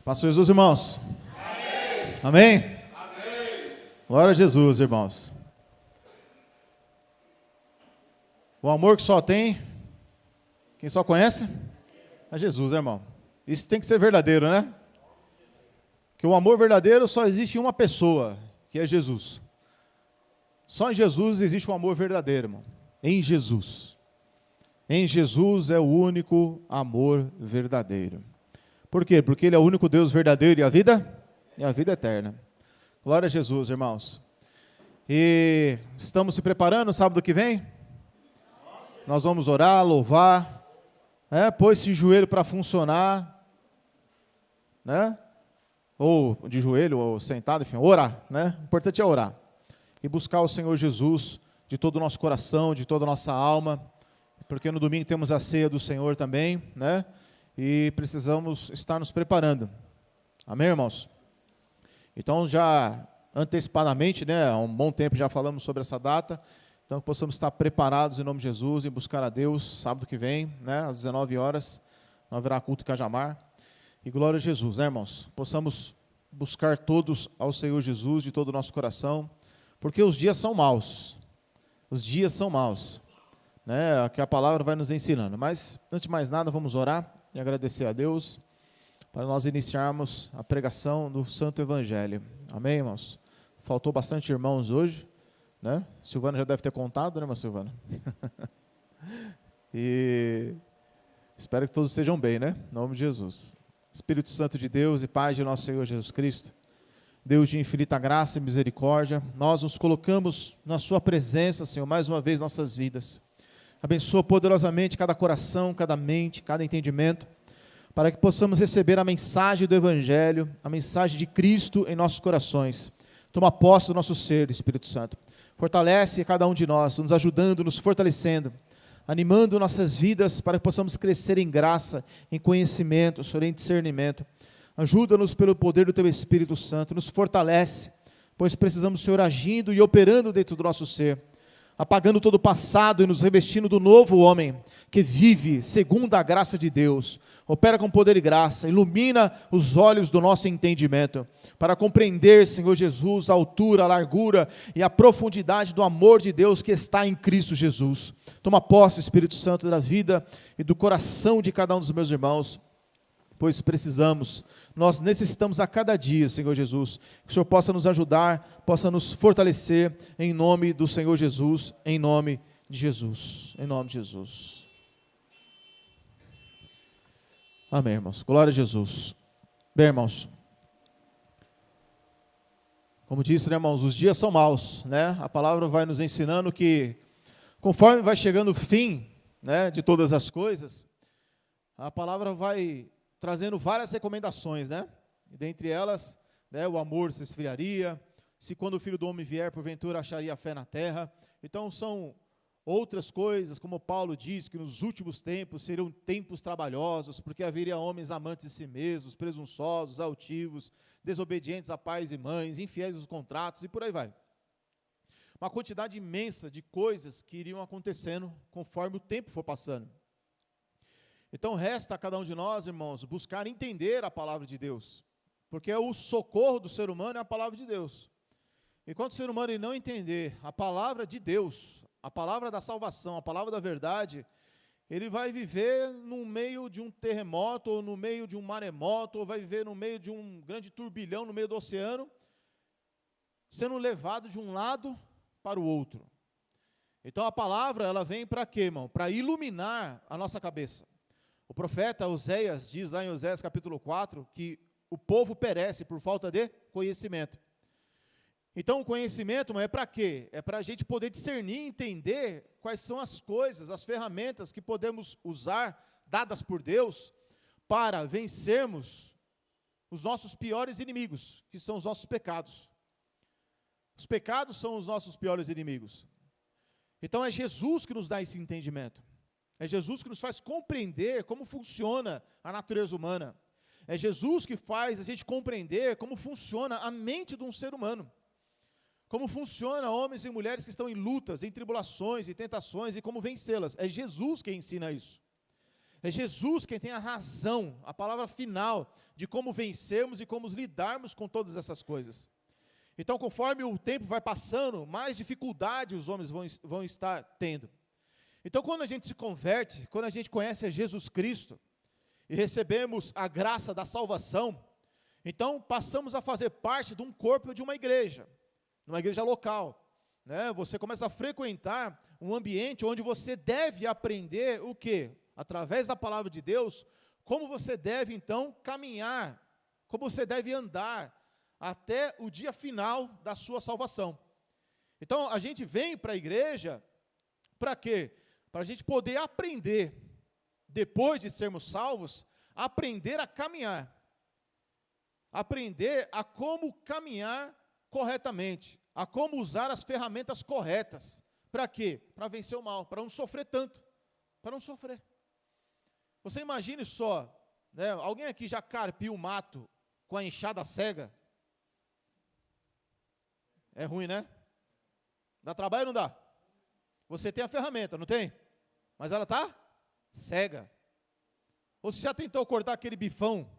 Pastor Jesus, irmãos. Amém? Amém? Glória a Jesus, irmãos. O amor que só tem, quem só conhece? É Jesus, né, irmão? Isso tem que ser verdadeiro, né? Porque o amor verdadeiro só existe em uma pessoa, que é Jesus. Só em Jesus existe um amor verdadeiro, irmão. Em Jesus. Em Jesus é o único amor verdadeiro. Por quê? Porque Ele é o único Deus verdadeiro e a vida eterna. Glória a Jesus, irmãos. E estamos se preparando, sábado que vem? Nós vamos orar, louvar, pôr esse joelho para funcionar, né? Ou de joelho, ou sentado, enfim, orar, né? O importante é orar. E buscar o Senhor Jesus de todo o nosso coração, de toda a nossa alma, porque no domingo temos a ceia do Senhor também, né? E precisamos estar nos preparando. Amém, irmãos? Então, já antecipadamente, né, há um bom tempo já falamos sobre essa data, então que possamos estar preparados em nome de Jesus e buscar a Deus sábado que vem, né, às 19 horas, não haverá culto em Cajamar. E glória a Jesus, né, irmãos? Possamos buscar todos ao Senhor Jesus de todo o nosso coração, porque os dias são maus. Os dias são maus, né? Que a palavra vai nos ensinando. Mas, antes de mais nada, vamos orar e agradecer a Deus para nós iniciarmos a pregação do Santo Evangelho. Amém, irmãos? Faltou bastante irmãos hoje, né? Silvana já deve ter contado, né, irmã Silvana? E espero que todos estejam bem, né? Em nome de Jesus. Espírito Santo de Deus e Pai de nosso Senhor Jesus Cristo, Deus de infinita graça e misericórdia, nós nos colocamos na sua presença, Senhor, mais uma vez nossas vidas. Abençoa poderosamente cada coração, cada mente, cada entendimento, para que possamos receber a mensagem do Evangelho, a mensagem de Cristo em nossos corações. Toma posse do nosso ser, Espírito Santo. Fortalece cada um de nós, nos ajudando, nos fortalecendo, animando nossas vidas para que possamos crescer em graça, em conhecimento, Senhor, em discernimento. Ajuda-nos pelo poder do Teu Espírito Santo, nos fortalece, pois precisamos, Senhor, agindo e operando dentro do nosso ser, apagando todo o passado e nos revestindo do novo homem, que vive segundo a graça de Deus, opera com poder e graça, ilumina os olhos do nosso entendimento, para compreender, Senhor Jesus, a altura, a largura e a profundidade do amor de Deus que está em Cristo Jesus. Toma posse, Espírito Santo, da vida e do coração de cada um dos meus irmãos, pois precisamos, nós necessitamos a cada dia, Senhor Jesus, que o Senhor possa nos ajudar, possa nos fortalecer, em nome do Senhor Jesus, em nome de Jesus, em nome de Jesus. Amém, irmãos, glória a Jesus. Bem, irmãos, como disse, né, irmãos, os dias são maus, né? A palavra vai nos ensinando que, conforme vai chegando o fim, né, de todas as coisas, a palavra vai trazendo várias recomendações, né? E dentre elas, né, o amor se esfriaria, se quando o Filho do Homem vier, porventura acharia fé na terra. Então são outras coisas, como Paulo diz, que nos últimos tempos seriam tempos trabalhosos, porque haveria homens amantes de si mesmos, presunçosos, altivos, desobedientes a pais e mães, infiéis aos contratos, e por aí vai. Uma quantidade imensa de coisas que iriam acontecendo conforme o tempo for passando. Então resta a cada um de nós, irmãos, buscar entender a palavra de Deus, porque o socorro do ser humano é a palavra de Deus. Enquanto o ser humano não entender a palavra de Deus, a palavra da salvação, a palavra da verdade, ele vai viver no meio de um terremoto, ou no meio de um maremoto, ou vai viver no meio de um grande turbilhão no meio do oceano, sendo levado de um lado para o outro. Então a palavra, ela vem para quê, irmão? Para iluminar a nossa cabeça. O profeta Oséias diz lá em Oséias capítulo 4, que o povo perece por falta de conhecimento. Então o conhecimento é para quê? É para a gente poder discernir e entender quais são as coisas, as ferramentas que podemos usar, dadas por Deus, para vencermos os nossos piores inimigos, que são os nossos pecados. Os pecados são os nossos piores inimigos. Então é Jesus que nos dá esse entendimento. É Jesus que nos faz compreender como funciona a natureza humana. É Jesus que faz a gente compreender como funciona a mente de um ser humano. Como funciona homens e mulheres que estão em lutas, em tribulações e tentações e como vencê-las. É Jesus quem ensina isso. É Jesus quem tem a razão, a palavra final de como vencermos e como lidarmos com todas essas coisas. Então, conforme o tempo vai passando, mais dificuldade os homens vão estar tendo. Então, quando a gente se converte, quando a gente conhece a Jesus Cristo e recebemos a graça da salvação, então passamos a fazer parte de um corpo de uma igreja local. Né? Você começa a frequentar um ambiente onde você deve aprender o quê? Através da palavra de Deus, como você deve então caminhar, como você deve andar até o dia final da sua salvação. Então, a gente vem para a igreja, para quê? Para a gente poder aprender, depois de sermos salvos, aprender a caminhar. Aprender a como caminhar corretamente, a como usar as ferramentas corretas. Para quê? Para vencer o mal, para não sofrer tanto, para não sofrer. Você imagine só, né, alguém aqui já carpiu o mato com a enxada cega? É ruim, né? Dá trabalho ou não dá? Você tem a ferramenta, não tem? Mas ela está cega. Ou você já tentou cortar aquele bifão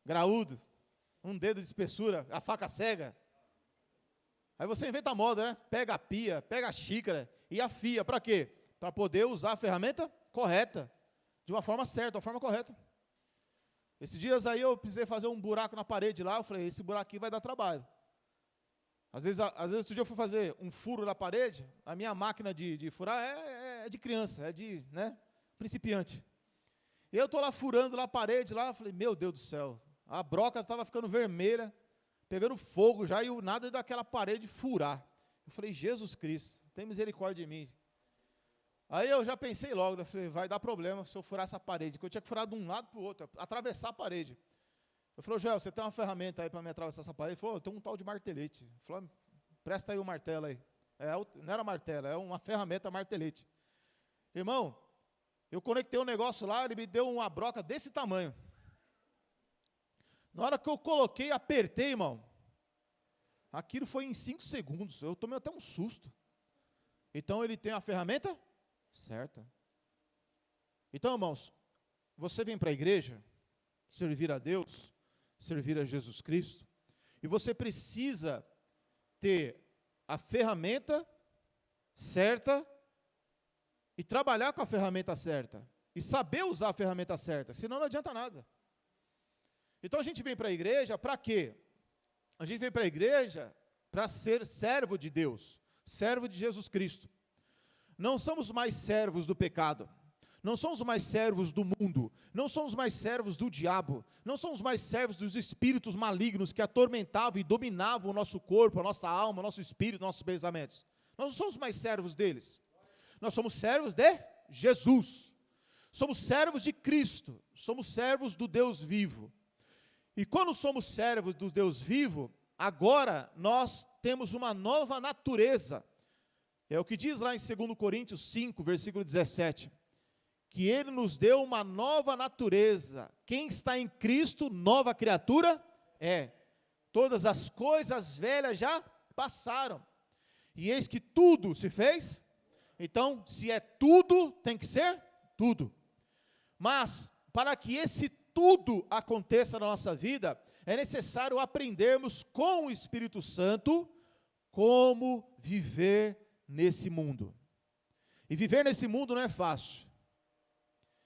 graúdo, um dedo de espessura, a faca cega? Aí você inventa a moda, né? Pega a pia, pega a xícara e afia. Para quê? Para poder usar a ferramenta correta, de uma forma certa, de uma forma correta. Esses dias aí eu precisei fazer um buraco na parede lá, eu falei, esse buraco aqui vai dar trabalho. Às vezes outro dia eu fui fazer um furo na parede, a minha máquina de furar é de criança, é de, né, principiante. E eu estou lá furando lá a parede, lá, falei, meu Deus do céu, a broca estava ficando vermelha, pegando fogo já, e o nada daquela parede furar. Eu falei, Jesus Cristo, tem misericórdia de mim. Aí eu já pensei logo, eu falei, vai dar problema se eu furar essa parede, porque eu tinha que furar de um lado para o outro, atravessar a parede. Eu falei, Joel, você tem uma ferramenta aí para me atravessar essa parede? Ele falou, eu tenho um tal de martelete. Ele falou, presta aí o martelo aí. Não era martelo, é uma ferramenta martelete. Irmão, eu conectei um negócio lá, ele me deu uma broca desse tamanho. Na hora que eu coloquei e apertei, irmão, aquilo foi em 5 segundos. Eu tomei até um susto. Então, ele tem a ferramenta certa. Então, irmãos, você vem para a igreja, servir a Deus, servir a Jesus Cristo, e você precisa ter a ferramenta certa e trabalhar com a ferramenta certa, e saber usar a ferramenta certa, senão não adianta nada. Então a gente vem para a igreja para quê? A gente vem para a igreja para ser servo de Deus, servo de Jesus Cristo. Não somos mais servos do pecado, não somos mais servos do mundo, não somos mais servos do diabo, não somos mais servos dos espíritos malignos que atormentavam e dominavam o nosso corpo, a nossa alma, o nosso espírito, nossos pensamentos. Nós não somos mais servos deles. Nós somos servos de Jesus. Somos servos de Cristo. Somos servos do Deus vivo. E quando somos servos do Deus vivo, agora nós temos uma nova natureza. É o que diz lá em 2 Coríntios 5, versículo 17. Que Ele nos deu uma nova natureza. Quem está em Cristo, nova criatura é. Todas as coisas velhas já passaram. E eis que tudo se fez. Então, se é tudo, tem que ser tudo. Mas, para que esse tudo aconteça na nossa vida, é necessário aprendermos com o Espírito Santo como viver nesse mundo. E viver nesse mundo não é fácil.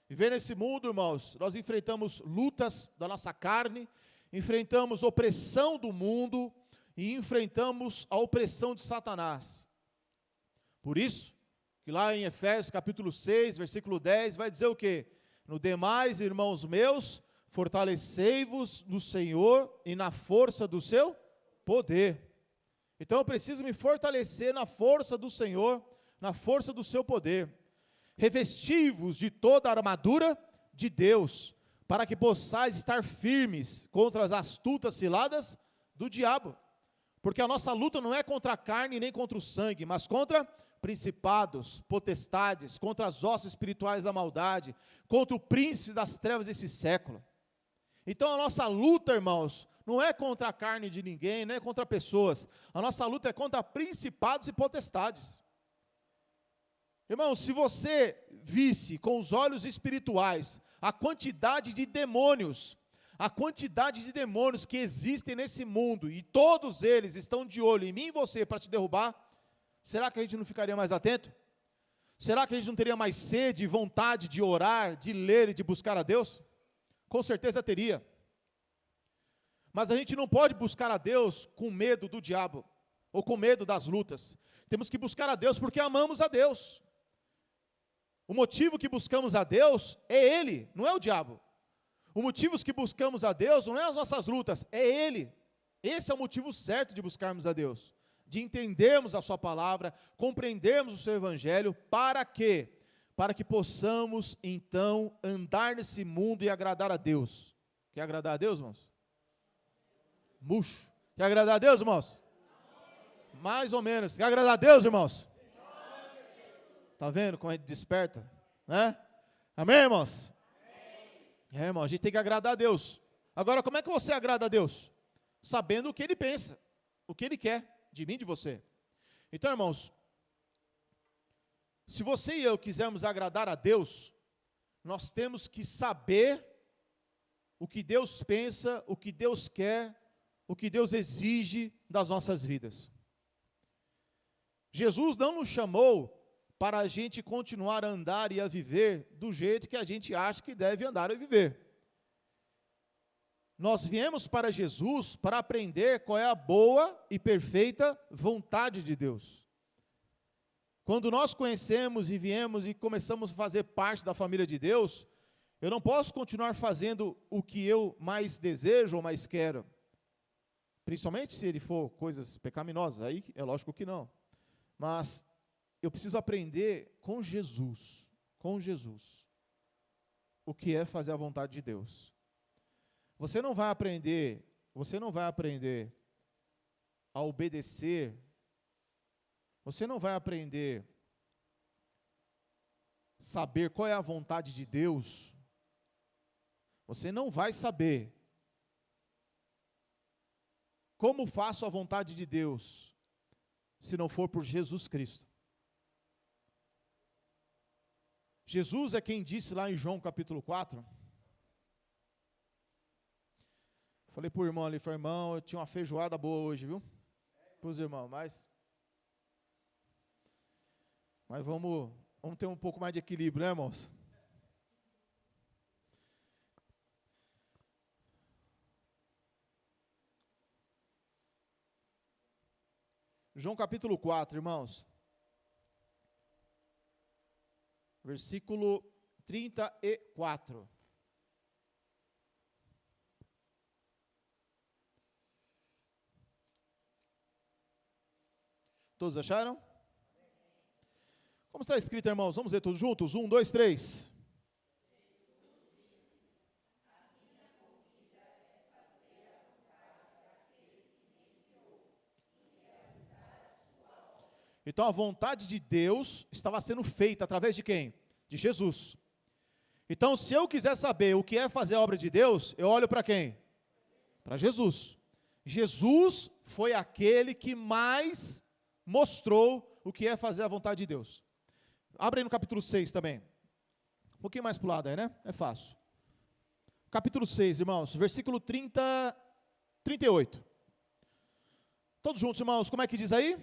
Viver nesse mundo, irmãos, nós enfrentamos lutas da nossa carne, enfrentamos opressão do mundo e enfrentamos a opressão de Satanás. Por isso, que lá em Efésios capítulo 6, versículo 10, vai dizer o quê? No demais, irmãos meus, fortalecei-vos no Senhor e na força do seu poder. Então eu preciso me fortalecer na força do Senhor, na força do seu poder. Revesti-vos de toda a armadura de Deus, para que possais estar firmes contra as astutas ciladas do diabo. Porque a nossa luta não é contra a carne nem contra o sangue, mas contra principados, potestades, contra as hostes espirituais da maldade, contra o príncipe das trevas desse século. Então a nossa luta, irmãos, não é contra a carne de ninguém, não é contra pessoas. A nossa luta é contra principados e potestades. Irmão, se você visse com os olhos espirituais a quantidade de demônios que existem nesse mundo, e todos eles estão de olho em mim e você para te derrubar, será que a gente não ficaria mais atento? Será que a gente não teria mais sede e vontade de orar, de ler e de buscar a Deus? Com certeza teria. Mas a gente não pode buscar a Deus com medo do diabo, ou com medo das lutas. Temos que buscar a Deus porque amamos a Deus. O motivo que buscamos a Deus é Ele, não é o diabo. O motivo que buscamos a Deus não é as nossas lutas, é Ele. Esse é o motivo certo de buscarmos a Deus. De entendermos a sua palavra, compreendermos o seu evangelho, para quê? Para que possamos, então, andar nesse mundo e agradar a Deus. Quer agradar a Deus, irmãos? Murcho. Quer agradar a Deus, irmãos? Mais ou menos. Quer agradar a Deus, irmãos? Está vendo como a gente desperta? Né? Amém, irmãos? Amém. Irmão, a gente tem que agradar a Deus. Agora, como é que você agrada a Deus? Sabendo o que Ele pensa, o que Ele quer de mim e de você. Então, irmãos, se você e eu quisermos agradar a Deus, nós temos que saber o que Deus pensa, o que Deus quer, o que Deus exige das nossas vidas. Jesus não nos chamou para a gente continuar a andar e a viver do jeito que a gente acha que deve andar e viver. Nós viemos para Jesus para aprender qual é a boa e perfeita vontade de Deus. Quando nós conhecemos e viemos e começamos a fazer parte da família de Deus, eu não posso continuar fazendo o que eu mais desejo ou mais quero. Principalmente se ele for coisas pecaminosas, aí é lógico que não. Mas eu preciso aprender com Jesus, o que é fazer a vontade de Deus. Você não vai aprender a obedecer, você não vai aprender a saber qual é a vontade de Deus, você não vai saber como faço a vontade de Deus, se não for por Jesus Cristo. Jesus é quem disse lá em João capítulo 4, falei para o irmão ali, falei, irmão, eu tinha uma feijoada boa hoje, viu? Para os irmãos, mas vamos ter um pouco mais de equilíbrio, né, irmãos? João capítulo 4, irmãos. Versículo 34. Todos acharam? Como está escrito, irmãos? Vamos ler todos juntos? 1, 2, 3. Então a vontade de Deus estava sendo feita através de quem? De Jesus. Então se eu quiser saber o que é fazer a obra de Deus, eu olho para quem? Para Jesus. Jesus foi aquele que mais mostrou o que é fazer a vontade de Deus. Abre aí no capítulo 6 também. Um pouquinho mais para o lado aí, né? É fácil. Capítulo 6, irmãos, versículo 38. Todos juntos, irmãos, como é que diz aí?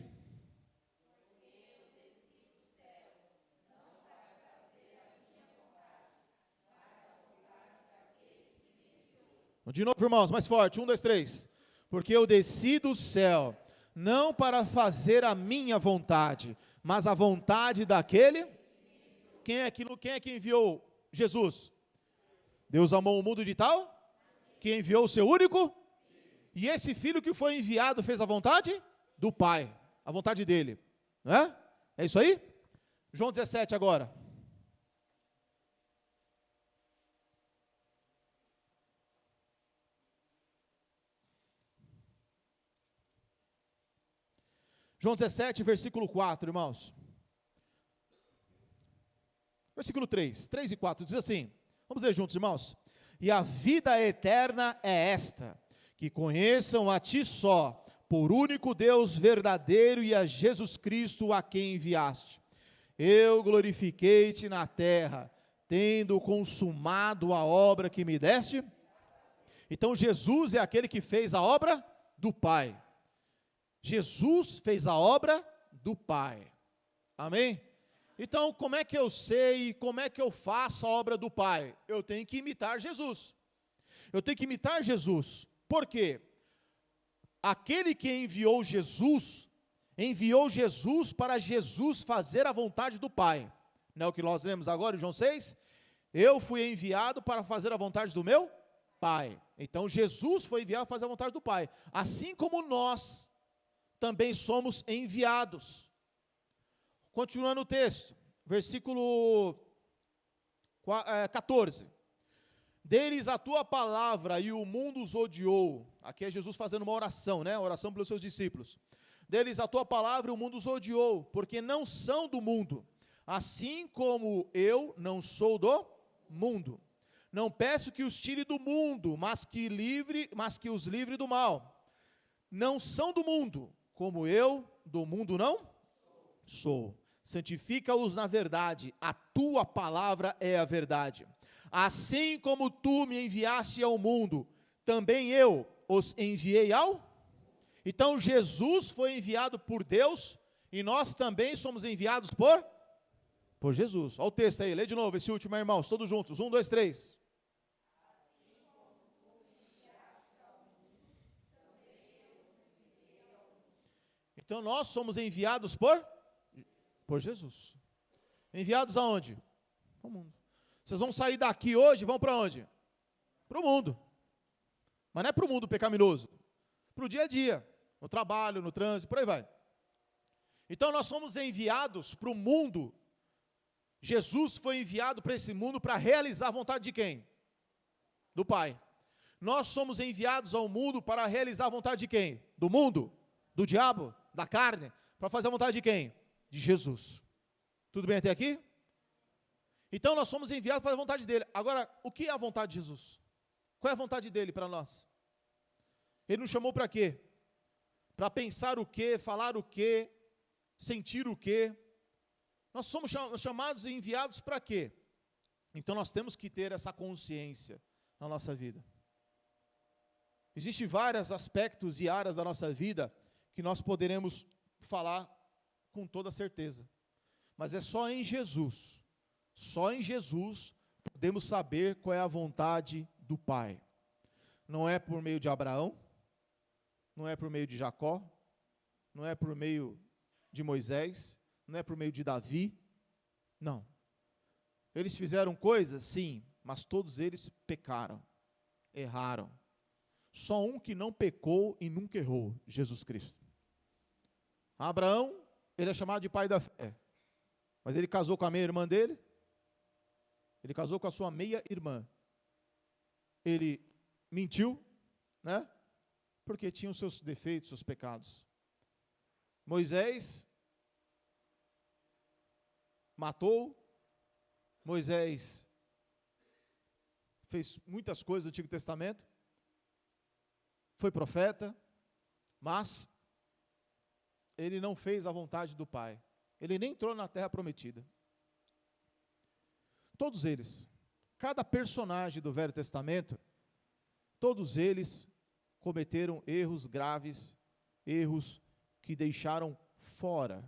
De novo, irmãos, mais forte. 1, 2, 3. Porque eu desci do céu, não para fazer a minha vontade, mas a vontade daquele. Quem é que enviou Jesus? Deus amou o mundo de tal que enviou o seu único. E esse filho que foi enviado fez a vontade do Pai, a vontade dele. Não é? É isso aí? João 17 agora. João 17, versículo 4, irmãos. Versículo 3 e 4, diz assim, vamos ler juntos, irmãos. E a vida eterna é esta, que conheçam a ti só, por único Deus verdadeiro e a Jesus Cristo a quem enviaste. eu glorifiquei-te na terra, tendo consumado a obra que me deste. Então Jesus é aquele que fez a obra do Pai. Jesus fez a obra do Pai. Amém? Então, como é que eu sei, como é que eu faço a obra do Pai? Eu tenho que imitar Jesus. Eu tenho que imitar Jesus. Por quê? Aquele que enviou Jesus para Jesus fazer a vontade do Pai. Não é o que nós lemos agora em João 6? Eu fui enviado para fazer a vontade do meu Pai. Então, Jesus foi enviado para fazer a vontade do Pai. Assim como nós também somos enviados. Continuando o texto, versículo 14. Deles a tua palavra e o mundo os odiou. Aqui é Jesus fazendo uma oração, né? Oração pelos seus discípulos. Deles a tua palavra e o mundo os odiou, porque não são do mundo, assim como eu não sou do mundo. Não peço que os tire do mundo, mas que os livre do mal. Não são do mundo, como eu do mundo não sou. Santifica-os na verdade, a tua palavra é a verdade. Assim como tu me enviaste ao mundo, também eu os enviei ao. Então Jesus foi enviado por Deus, e nós também somos enviados por Jesus. Olha o texto aí, lê de novo esse último, irmãos, todos juntos, 1, 2, 3. Então nós somos enviados por Jesus. Enviados aonde? Para o mundo. Vocês vão sair daqui hoje e vão para onde? Para o mundo. Mas não é para o mundo pecaminoso. Para o dia a dia. No trabalho, no trânsito, por aí vai. Então nós somos enviados para o mundo. Jesus foi enviado para esse mundo para realizar a vontade de quem? Do Pai. Nós somos enviados ao mundo para realizar a vontade de quem? Do mundo? Do diabo? Da carne? Para fazer a vontade de quem? De Jesus. Tudo bem até aqui? Então nós somos enviados para a vontade dele. Agora, o que é a vontade de Jesus? Qual é a vontade dele para nós? Ele nos chamou para quê? Para pensar o quê? Falar o quê? Sentir o quê? Nós somos chamados e enviados para quê? Então nós temos que ter essa consciência na nossa vida. Existem vários aspectos e áreas da nossa vida que nós poderemos falar com toda certeza. Mas é só em Jesus podemos saber qual é a vontade do Pai. Não é por meio de Abraão, não é por meio de Jacó, não é por meio de Moisés, não é por meio de Davi, não. Eles fizeram coisas, sim, mas todos eles pecaram, erraram. Só um que não pecou e nunca errou, Jesus Cristo. Abraão, ele é chamado de pai da fé, mas ele casou com a meia-irmã dele, ele casou com a sua meia-irmã. Ele mentiu, né? Porque tinha os seus defeitos, seus pecados. Moisés matou, Moisés fez muitas coisas no Antigo Testamento, foi profeta, mas ele não fez a vontade do Pai. Ele nem entrou na terra prometida. Todos eles, cada personagem do Velho Testamento, todos eles cometeram erros graves, erros que deixaram fora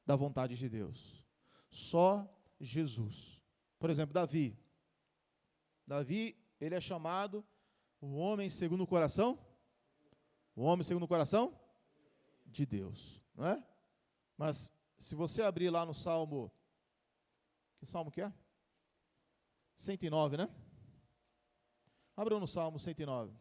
da vontade de Deus. Só Jesus. Por exemplo, Davi. Davi, ele é chamado o homem segundo o coração? O homem segundo o coração? De Deus, não é? Mas, se você abrir lá no Salmo, que Salmo que é? 109, né? Abra no Salmo 109.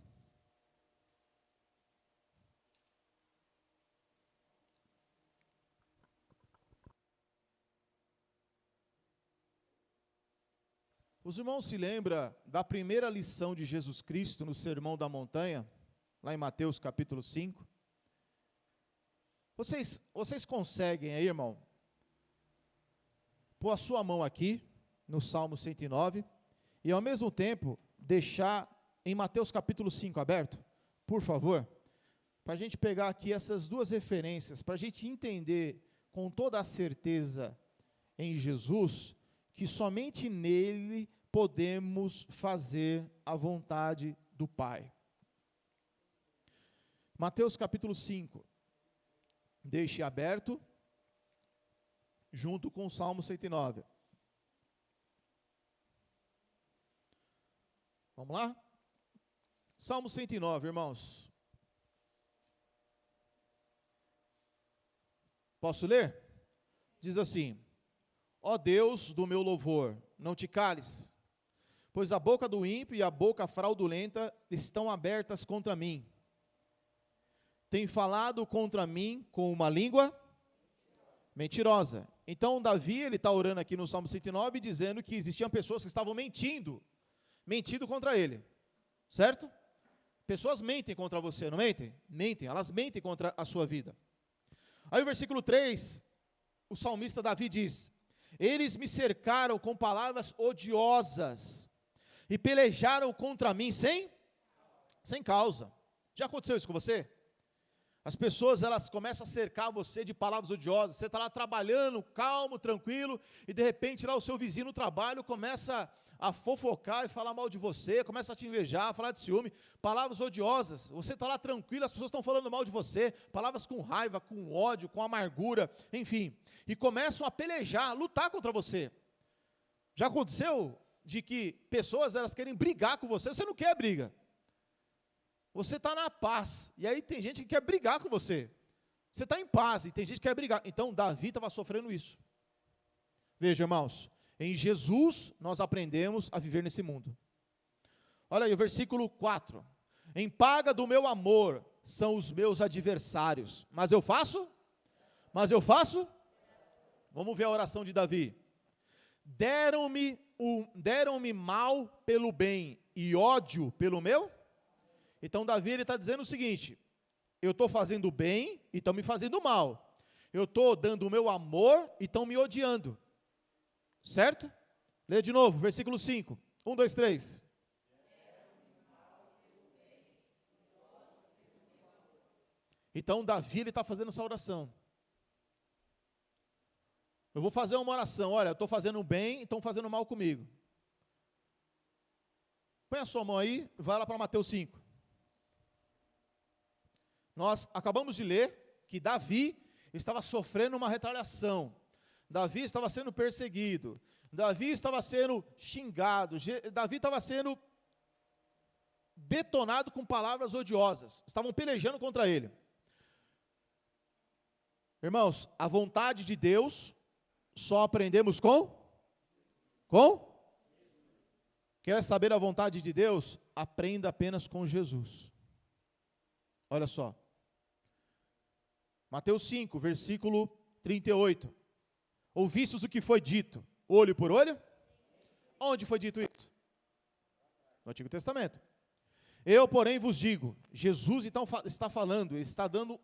Os irmãos se lembram da primeira lição de Jesus Cristo no Sermão da Montanha, lá em Mateus capítulo 5? Vocês conseguem aí, irmão, pôr a sua mão aqui, no Salmo 109, e ao mesmo tempo, deixar em Mateus capítulo 5 aberto, por favor, para a gente pegar aqui essas duas referências, para a gente entender com toda a certeza em Jesus, que somente nele podemos fazer a vontade do Pai. Mateus capítulo 5, deixe aberto, junto com o Salmo 109. Vamos lá? Salmo 109, irmãos. Posso ler? Diz assim: ó Deus do meu louvor, não te cales, pois a boca do ímpio e a boca fraudulenta estão abertas contra mim. Tem falado contra mim com uma língua mentirosa. Então Davi, ele está orando aqui no Salmo 109, dizendo que existiam pessoas que estavam mentindo contra ele, certo? Pessoas mentem contra você, não mentem? Mentem, elas mentem contra a sua vida. Aí o versículo 3, o salmista Davi diz: eles me cercaram com palavras odiosas e pelejaram contra mim sem causa. Já aconteceu isso com você? As pessoas, elas começam a cercar você de palavras odiosas. Você está lá trabalhando, calmo, tranquilo, e de repente lá o seu vizinho no trabalho começa a fofocar e falar mal de você, começa a te invejar, a falar de ciúme, palavras odiosas. Você está lá tranquilo, as pessoas estão falando mal de você, palavras com raiva, com ódio, com amargura, enfim, e começam a pelejar, a lutar contra você. Já aconteceu de que pessoas, elas querem brigar com você, você não quer briga. Você está na paz, e aí tem gente que quer brigar com você. Você está em paz, e tem gente que quer brigar. Então, Davi estava sofrendo isso. Veja, irmãos, em Jesus nós aprendemos a viver nesse mundo. Olha aí, o versículo 4. Em paga do meu amor são os meus adversários, mas eu faço? Vamos ver a oração de Davi. Deram-me mal pelo bem e ódio pelo meu? Então Davi está dizendo o seguinte: eu estou fazendo bem e estão me fazendo mal. Eu estou dando o meu amor e estão me odiando. Certo? Lê de novo, versículo 5. 1, 2, 3. Então Davi está fazendo essa oração. Eu vou fazer uma oração. Olha, eu estou fazendo bem e estão fazendo mal comigo. Põe a sua mão aí, vai lá para Mateus 5. Nós acabamos de ler que Davi estava sofrendo uma retaliação. Davi estava sendo perseguido. Davi estava sendo xingado. Davi estava sendo detonado com palavras odiosas. Estavam pelejando contra ele. Irmãos, a vontade de Deus só aprendemos com? Quer saber a vontade de Deus? Aprenda apenas com Jesus. Olha só. Mateus 5, versículo 38. Ouvistes o que foi dito, olho por olho? Onde foi dito isso? No Antigo Testamento. Eu, porém, vos digo, Jesus então está falando, está dando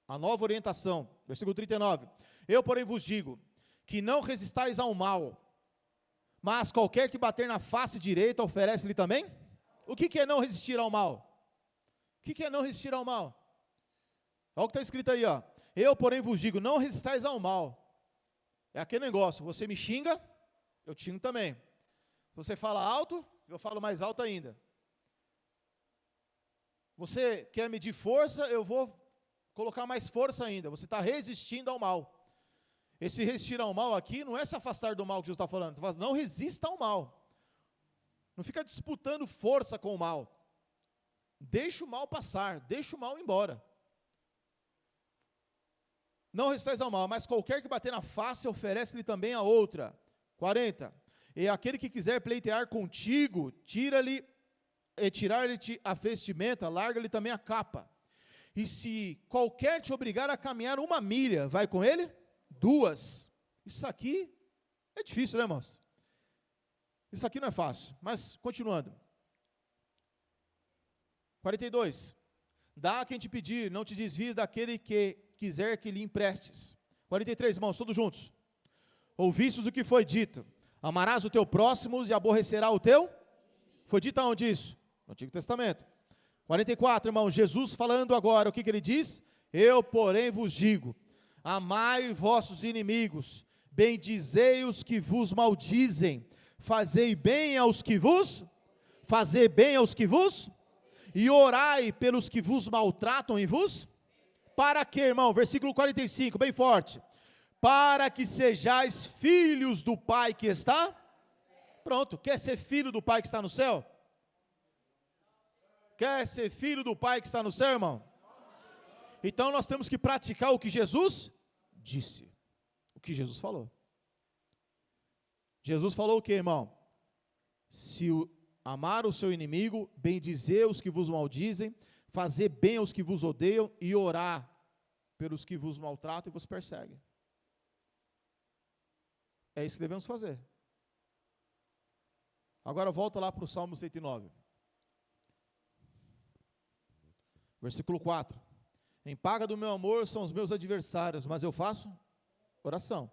a nova orientação, versículo 39. Eu, porém, vos digo, que não resistais ao mal, mas qualquer que bater na face direita, oferece-lhe também? O que é não resistir ao mal? O que é não resistir ao mal? Olha o que está escrito aí, ó. Eu, porém, vos digo, não resistais ao mal. É aquele negócio, você me xinga, eu te xingo também. Você fala alto, eu falo mais alto ainda. Você quer medir força, eu vou colocar mais força ainda. Você está resistindo ao mal. Esse resistir ao mal aqui não é se afastar do mal que Jesus está falando. Está falando, não resista ao mal. Não fica disputando força com o mal. Deixa o mal passar, deixa o mal embora. Não resistais ao mal, mas qualquer que bater na face, oferece-lhe também a outra. 40. E aquele que quiser pleitear contigo, tirar-lhe a vestimenta, larga-lhe também a capa. E se qualquer te obrigar a caminhar 1 milha, vai com ele? 2. Isso aqui é difícil, né, irmãos? Isso aqui não é fácil, mas continuando. 42. Dá a quem te pedir, não te desvies daquele que quiser que lhe emprestes. 43, irmãos, todos juntos. Ouvistes o que foi dito, amarás o teu próximo e aborrecerá o teu? Foi dito aonde isso? No Antigo Testamento. 44, irmãos, Jesus falando agora, o que ele diz? Eu, porém, vos digo, Amai vossos inimigos, bendizei os que vos maldizem, fazei bem aos que vos, e orai pelos que vos maltratam e vos, para quê, irmão? Versículo 45, bem forte. Para que sejais filhos do Pai que está, pronto, quer ser filho do Pai que está no céu? Quer ser filho do Pai que está no céu, irmão? Então nós temos que praticar o que Jesus disse, o que Jesus falou. Jesus falou o que, irmão? Se amar o seu inimigo, bendizer os que vos maldizem, fazer bem aos que vos odeiam e orar pelos que vos maltratam e vos perseguem. É isso que devemos fazer. Agora volta lá para o Salmo 109. Versículo 4. Em paga do meu amor são os meus adversários, mas eu faço oração.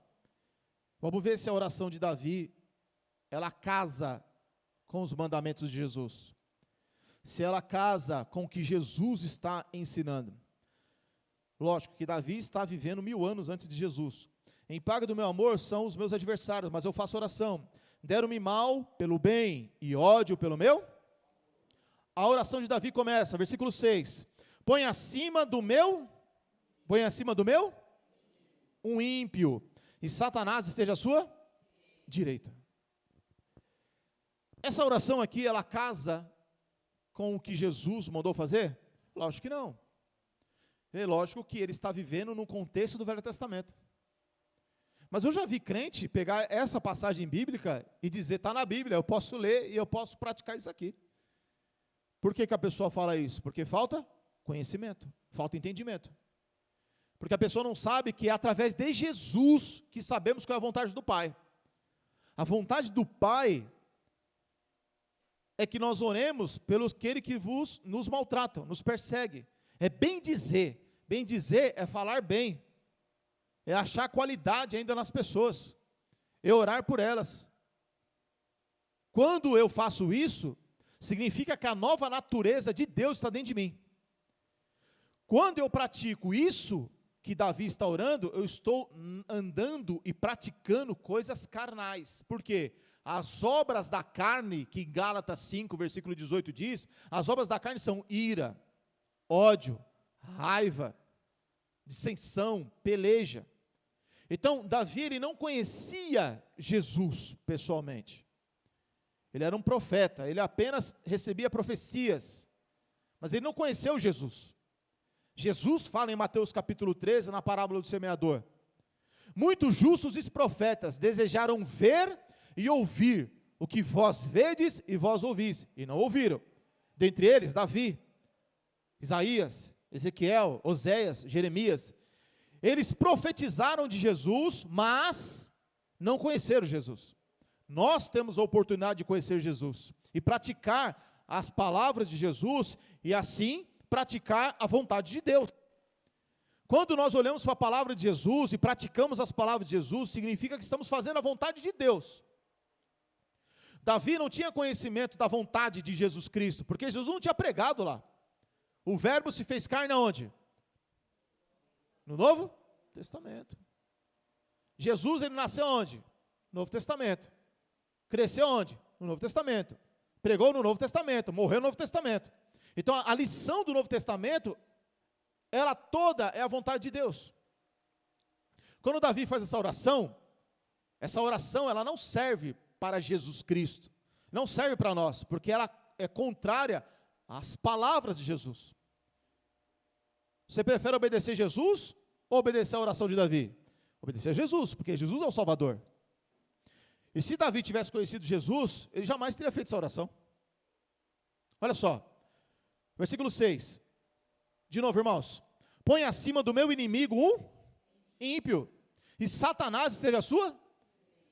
Vamos ver se a oração de Davi, ela casa com os mandamentos de Jesus. Se ela casa com o que Jesus está ensinando. Lógico que Davi está vivendo 1000 anos antes de Jesus. Em paga do meu amor são os meus adversários, mas eu faço oração. Deram-me mal pelo bem e ódio pelo meu. A oração de Davi começa, versículo 6. Põe acima do meu um ímpio, e Satanás esteja à sua direita. Essa oração aqui, ela casa com o que Jesus mandou fazer? Lógico que não. É lógico que ele está vivendo no contexto do Velho Testamento. Mas eu já vi crente pegar essa passagem bíblica e dizer, está na Bíblia, eu posso ler e eu posso praticar isso aqui. Por que a pessoa fala isso? Porque falta conhecimento, falta entendimento. Porque a pessoa não sabe que é através de Jesus que sabemos qual é a vontade do Pai. A vontade do Pai é que nós oremos pelos que nos maltratam, nos perseguem. É bem dizer é falar bem, é achar qualidade ainda nas pessoas, é orar por elas. Quando eu faço isso, significa que a nova natureza de Deus está dentro de mim. Quando eu pratico isso que Davi está orando, eu estou andando e praticando coisas carnais. Por quê? As obras da carne, que em Gálatas 5, versículo 18 diz, as obras da carne são ira, ódio, raiva, dissensão, peleja. Então, Davi, ele não conhecia Jesus pessoalmente. Ele era um profeta, ele apenas recebia profecias, mas ele não conheceu Jesus. Jesus fala em Mateus capítulo 13, na parábola do semeador. Muitos justos e profetas desejaram ver e ouvir o que vós vedes e vós ouvis, e não ouviram. Dentre eles, Davi, Isaías, Ezequiel, Oséias, Jeremias. Eles profetizaram de Jesus, mas não conheceram Jesus. Nós temos a oportunidade de conhecer Jesus e praticar as palavras de Jesus e assim praticar a vontade de Deus. Quando nós olhamos para a palavra de Jesus e praticamos as palavras de Jesus, significa que estamos fazendo a vontade de Deus. Davi não tinha conhecimento da vontade de Jesus Cristo, porque Jesus não tinha pregado lá. O verbo se fez carne aonde? No Novo Testamento. Jesus, ele nasceu onde? No Novo Testamento. Cresceu onde? No Novo Testamento. Pregou no Novo Testamento, morreu no Novo Testamento. Então, a lição do Novo Testamento, ela toda é a vontade de Deus. Quando Davi faz essa oração ela não serve para Jesus Cristo, não serve para nós, porque ela é contrária às palavras de Jesus. Você prefere obedecer Jesus ou obedecer a oração de Davi? Obedecer a Jesus, porque Jesus é o Salvador. E se Davi tivesse conhecido Jesus, ele jamais teria feito essa oração. Olha só, versículo 6, de novo, irmãos. Põe acima do meu inimigo um ímpio, e Satanás esteja a sua.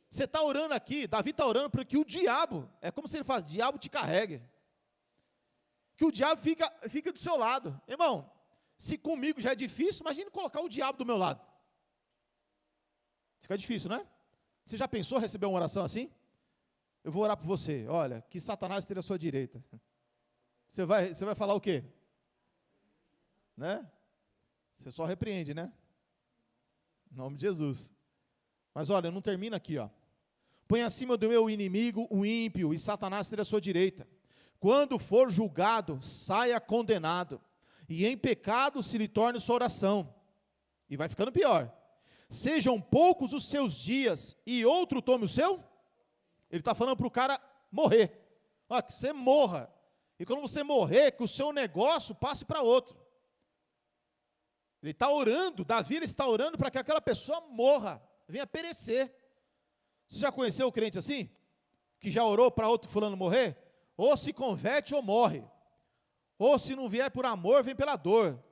Você está orando aqui, Davi está orando para que o diabo, é como se ele faz, diabo te carregue. Que o diabo fica do seu lado. Irmão, se comigo já é difícil, imagine colocar o diabo do meu lado. Fica difícil, não é? Você já pensou receber uma oração assim? Eu vou orar por você, olha, que Satanás esteja à sua direita. Você vai falar o quê? Né? Você só repreende, né? Em nome de Jesus. Mas olha, não termina aqui, ó. Põe acima do meu inimigo o ímpio, e Satanás será à sua direita. Quando for julgado, saia condenado, e em pecado se lhe torne sua oração. E vai ficando pior. Sejam poucos os seus dias, e outro tome o seu. Ele está falando para o cara morrer. Ó, que você morra. E quando você morrer, que o seu negócio passe para outro. Ele está orando, Davi ele está orando para que aquela pessoa morra, venha perecer. Você já conheceu o crente assim? Que já orou para outro fulano morrer? Ou se converte ou morre. Ou se não vier por amor, vem pela dor.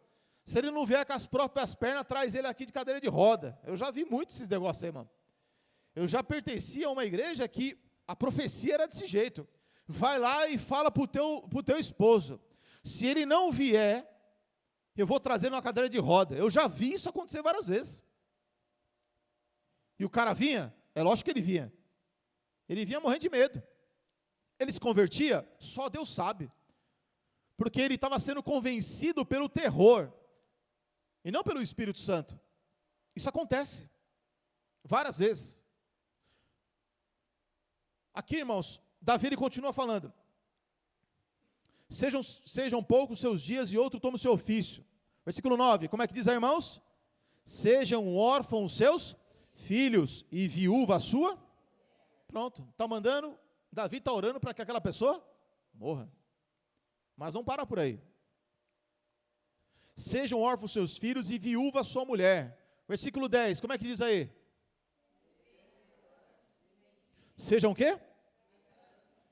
Se ele não vier com as próprias pernas, traz ele aqui de cadeira de roda. Eu já vi muito esses negócios aí, mano. Eu já pertencia a uma igreja que a profecia era desse jeito. Vai lá e fala para o teu esposo. Se ele não vier, eu vou trazer numa cadeira de roda. Eu já vi isso acontecer várias vezes. E o cara vinha? É lógico que ele vinha. Ele vinha morrendo de medo. Ele se convertia? Só Deus sabe. Porque ele estava sendo convencido pelo terror. E não pelo Espírito Santo. Isso acontece. Várias vezes. Aqui, irmãos, Davi ele continua falando. Sejam poucos seus dias e outro tome o seu ofício. Versículo 9, como é que diz aí, irmãos? Sejam órfãos seus filhos e viúva a sua. Pronto, está mandando, Davi está orando para que aquela pessoa morra. Mas não para por aí. Sejam órfãos seus filhos e viúva a sua mulher. Versículo 10, como é que diz aí? Sejam o quê?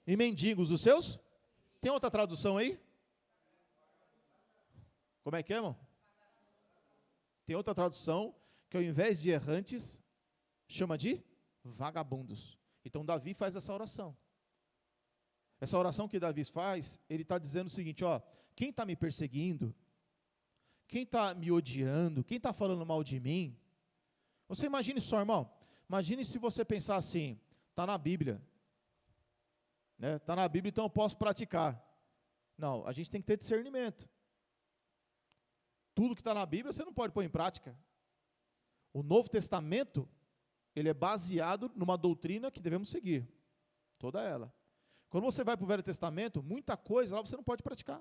E mendigos os seus? Tem outra tradução aí? Como é que é, irmão? Tem outra tradução que ao invés de errantes, chama de vagabundos. Então Davi faz essa oração. Essa oração que Davi faz, ele está dizendo o seguinte, ó, quem está me perseguindo, quem está me odiando, quem está falando mal de mim, você imagine só, irmão, imagine se você pensar assim, está na Bíblia, né? Está na Bíblia, então eu posso praticar. Não, a gente tem que ter discernimento. Tudo que está na Bíblia você não pode pôr em prática. O Novo Testamento, ele é baseado numa doutrina que devemos seguir, toda ela. Quando você vai para o Velho Testamento, muita coisa lá você não pode praticar.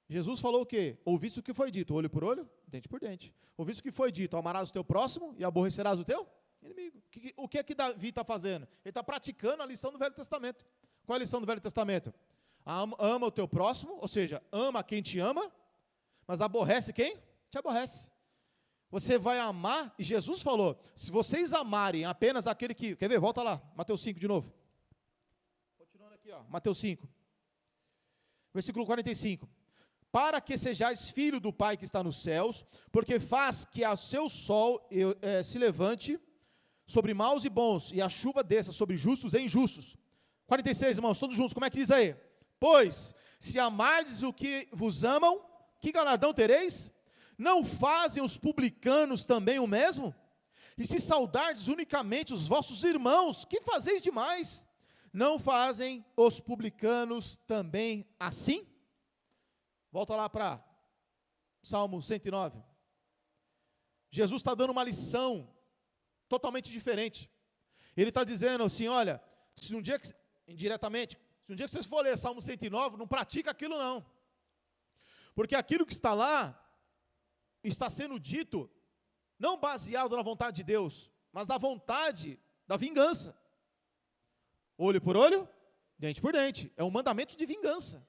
Jesus falou o quê? Ouviste o que foi dito, olho por olho, dente por dente. Ouviste o que foi dito, amarás o teu próximo e aborrecerás o teu inimigo. O que é que Davi está fazendo? Ele está praticando a lição do Velho Testamento. Qual é a lição do Velho Testamento? Ama o teu próximo, ou seja, ama quem te ama, mas aborrece quem te aborrece. Você vai amar, e Jesus falou, se vocês amarem apenas aquele que... Quer ver? Volta lá, Mateus 5 de novo. Continuando aqui, ó, Mateus 5. Versículo 45. Para que sejais filho do Pai que está nos céus, porque faz que o seu sol se levante sobre maus e bons, e a chuva desça sobre justos e injustos. 46, irmãos, todos juntos, como é que diz aí? Pois, se amardes o que vos amam, que galardão tereis? Não fazem os publicanos também o mesmo? E se saudardes unicamente os vossos irmãos, que fazeis demais? Não fazem os publicanos também assim? Volta lá para Salmo 109. Jesus está dando uma lição totalmente diferente. Ele está dizendo assim, olha, se um dia, indiretamente, se um dia que vocês for ler Salmo 109, não pratica aquilo não. Porque aquilo que está lá, está sendo dito, não baseado na vontade de Deus, mas na vontade da vingança. Olho por olho, dente por dente. É um mandamento de vingança.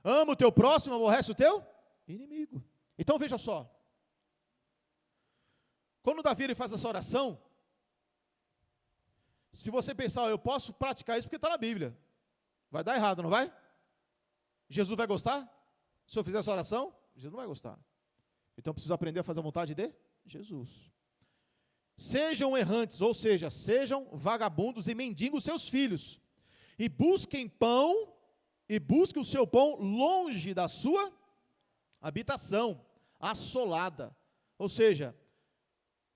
Ama o teu próximo, aborrece o teu inimigo. Então veja só. Quando Davi ele faz essa oração, se você pensar, eu posso praticar isso porque está na Bíblia, vai dar errado, não vai? Jesus vai gostar? Se eu fizer essa oração, Jesus não vai gostar. Então eu preciso aprender a fazer a vontade de Jesus. Sejam errantes, ou seja, sejam vagabundos e mendigos seus filhos, e busquem pão, e busquem o seu pão longe da sua habitação, assolada. Ou seja,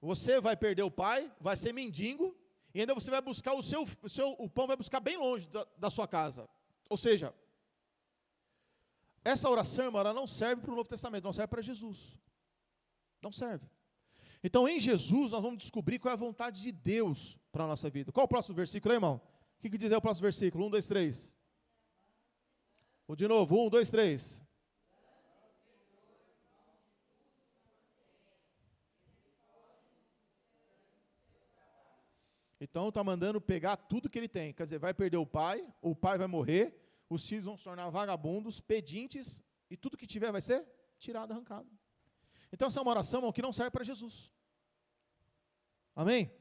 você vai perder o pai, vai ser mendigo, e ainda você vai buscar o pão vai buscar bem longe da sua casa. Ou seja, essa oração, irmão, ela não serve para o Novo Testamento, não serve para Jesus. Não serve. Então, em Jesus, nós vamos descobrir qual é a vontade de Deus para a nossa vida. Qual é o próximo versículo, irmão? O que diz aí o próximo versículo? 1, 2, 3. Ou de novo, 1, 2, 3. Então está mandando pegar tudo que ele tem. Quer dizer, vai perder o pai vai morrer, os filhos vão se tornar vagabundos, pedintes, e tudo que tiver vai ser tirado, arrancado. Então essa é uma oração, irmão, que não serve para Jesus. Amém?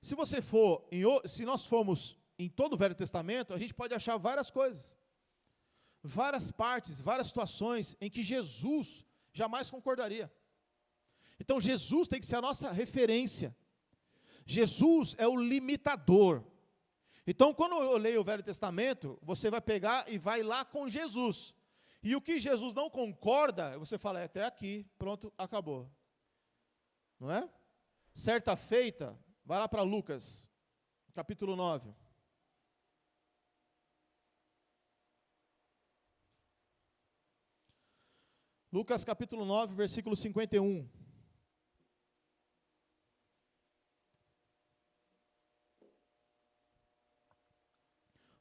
Se nós formos em todo o Velho Testamento, a gente pode achar várias coisas, várias partes, várias situações em que Jesus jamais concordaria. Então Jesus tem que ser a nossa referência. Jesus é o limitador. Então, quando eu leio o Velho Testamento, você vai pegar e vai lá com Jesus. E o que Jesus não concorda, você fala, até aqui, pronto, acabou. Não é? Certa feita, vai lá para Lucas, capítulo 9. Lucas capítulo 9, versículo 51.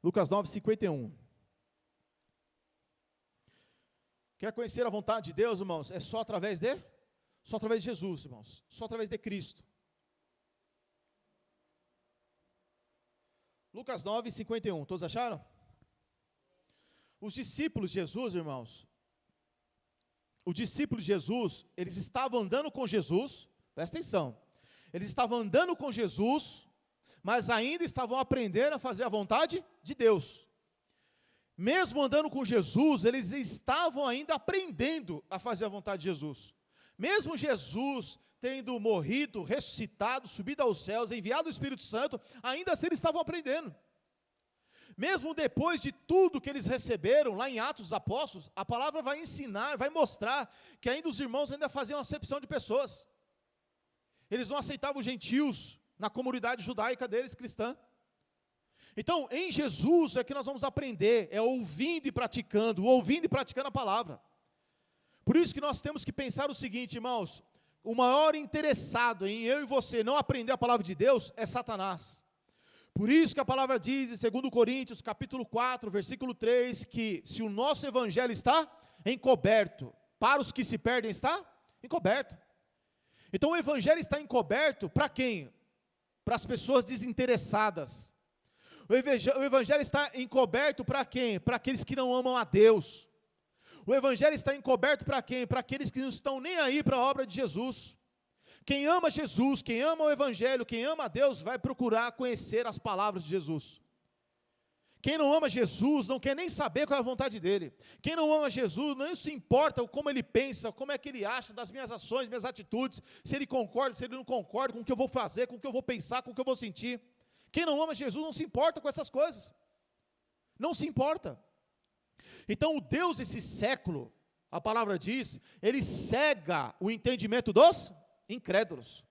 Lucas 9, 51. Quer conhecer a vontade de Deus, irmãos? É só através de Jesus, irmãos. Só através de Cristo. Lucas 9, 51. Todos acharam? Os discípulos de Jesus, irmãos, eles estavam andando com Jesus, presta atenção, eles estavam andando com Jesus, mas ainda estavam aprendendo a fazer a vontade de Deus. Mesmo andando com Jesus, eles estavam ainda aprendendo a fazer a vontade de Jesus. Mesmo Jesus tendo morrido, ressuscitado, subido aos céus, enviado o Espírito Santo, ainda assim eles estavam aprendendo. Mesmo depois de tudo que eles receberam, lá em Atos dos Apóstolos, a palavra vai ensinar, vai mostrar que ainda os irmãos ainda faziam acepção de pessoas. Eles não aceitavam os gentios na comunidade judaica deles, cristã. Então, em Jesus é que nós vamos aprender, é ouvindo e praticando a palavra. Por isso que nós temos que pensar o seguinte, irmãos, o maior interessado em eu e você não aprender a palavra de Deus é Satanás. Por isso que a palavra diz em 2 Coríntios, capítulo 4, versículo 3, que se o nosso evangelho está encoberto, para os que se perdem está encoberto. Então o evangelho está encoberto para quem? Para as pessoas desinteressadas. O evangelho está encoberto para quem? Para aqueles que não amam a Deus. O evangelho está encoberto para quem? Para aqueles que não estão nem aí para a obra de Jesus. Quem ama Jesus, quem ama o evangelho, quem ama a Deus, vai procurar conhecer as palavras de Jesus. Quem não ama Jesus, não quer nem saber qual é a vontade dele. Quem não ama Jesus, não se importa como ele pensa, como é que ele acha das minhas ações, minhas atitudes, se ele concorda, se ele não concorda com o que eu vou fazer, com o que eu vou pensar, com o que eu vou sentir. Quem não ama Jesus não se importa com essas coisas. Não se importa. Então o Deus desse século, a palavra diz, ele cega o entendimento dos incrédulos,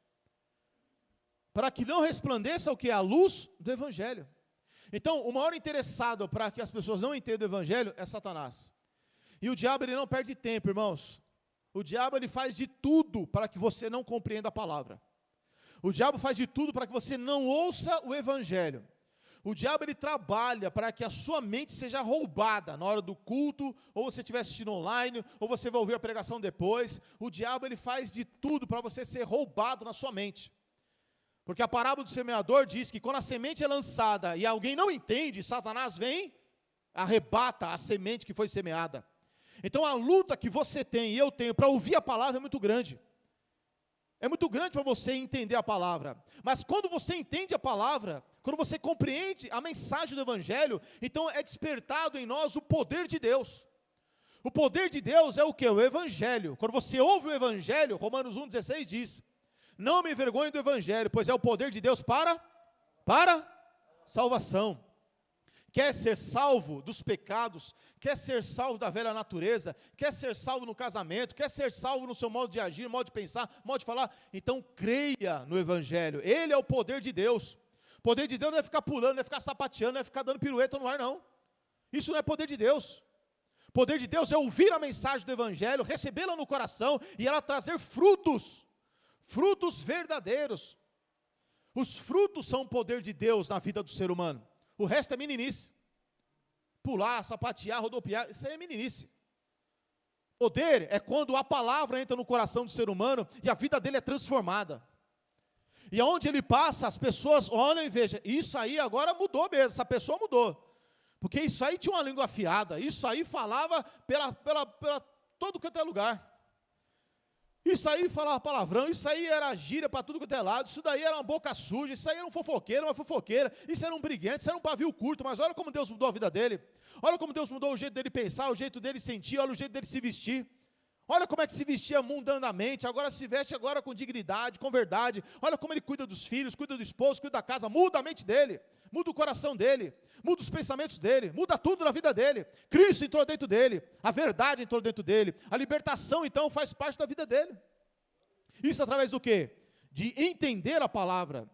para que não resplandeça o que é a luz do evangelho. Então, o maior interessado para que as pessoas não entendam o evangelho é Satanás. E o diabo, ele não perde tempo, irmãos. O diabo, ele faz de tudo para que você não compreenda a palavra. O diabo faz de tudo para que você não ouça o evangelho. O diabo, ele trabalha para que a sua mente seja roubada na hora do culto, ou você estiver assistindo online, ou você vai ouvir a pregação depois. O diabo, ele faz de tudo para você ser roubado na sua mente. Porque a parábola do semeador diz que quando a semente é lançada e alguém não entende, Satanás vem, arrebata a semente que foi semeada. Então a luta que você tem e eu tenho para ouvir a palavra é muito grande. É muito grande para você entender a palavra. Mas quando você entende a palavra, quando você compreende a mensagem do evangelho, então é despertado em nós o poder de Deus. O poder de Deus é o que? O evangelho. Quando você ouve o evangelho, Romanos 1,16 diz: não me envergonhe do evangelho, pois é o poder de Deus para salvação. Quer ser salvo dos pecados, quer ser salvo da velha natureza, quer ser salvo no casamento, quer ser salvo no seu modo de agir, modo de pensar, modo de falar, então creia no evangelho. Ele é o poder de Deus. O poder de Deus não é ficar pulando, não é ficar sapateando, não é ficar dando pirueta no ar, não. Isso não é poder de Deus. O poder de Deus é ouvir a mensagem do evangelho, recebê-la no coração e ela trazer frutos. Frutos verdadeiros. Os frutos são o poder de Deus na vida do ser humano. O resto é meninice. Pular, sapatear, rodopiar, isso aí é meninice. Poder é quando a palavra entra no coração do ser humano e a vida dele é transformada. E aonde ele passa, as pessoas olham e vejam, isso aí agora mudou mesmo, essa pessoa mudou. Porque isso aí tinha uma língua afiada, isso aí falava pela todo quanto é lugar. Isso aí falava palavrão, isso aí era gíria para tudo quanto é lado, isso daí era uma boca suja, isso aí era um fofoqueiro, uma fofoqueira, isso era um briguente, isso era um pavio curto, mas olha como Deus mudou a vida dele. Olha como Deus mudou o jeito dele pensar, o jeito dele sentir, olha o jeito dele se vestir. Olha como é que se vestia mundanamente, agora se veste agora com dignidade, com verdade. Olha como ele cuida dos filhos, cuida do esposo, cuida da casa, muda a mente dele, muda o coração dele, muda os pensamentos dele, muda tudo na vida dele. Cristo entrou dentro dele, a verdade entrou dentro dele, a libertação então faz parte da vida dele. Isso através do quê? De entender a palavra,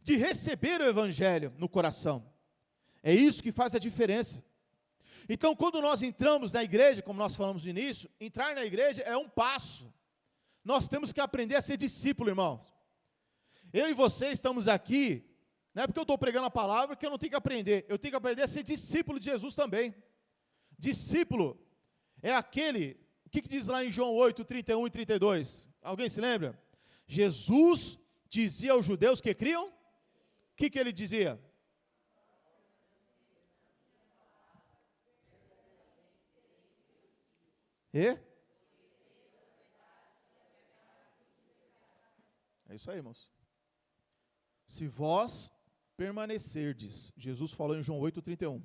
de receber o evangelho no coração. É isso que faz a diferença. Então, quando nós entramos na igreja, como nós falamos no início, entrar na igreja é um passo. Nós temos que aprender a ser discípulo, irmãos. Eu e você estamos aqui, não é porque eu estou pregando a palavra que eu não tenho que aprender. Eu tenho que aprender a ser discípulo de Jesus também. Discípulo é aquele, o que diz lá em João 8, 31 e 32? Alguém se lembra? Jesus dizia aos judeus que criam, o que ele dizia? É isso aí, irmãos. Se vós permanecerdes, Jesus falou em João 8:31,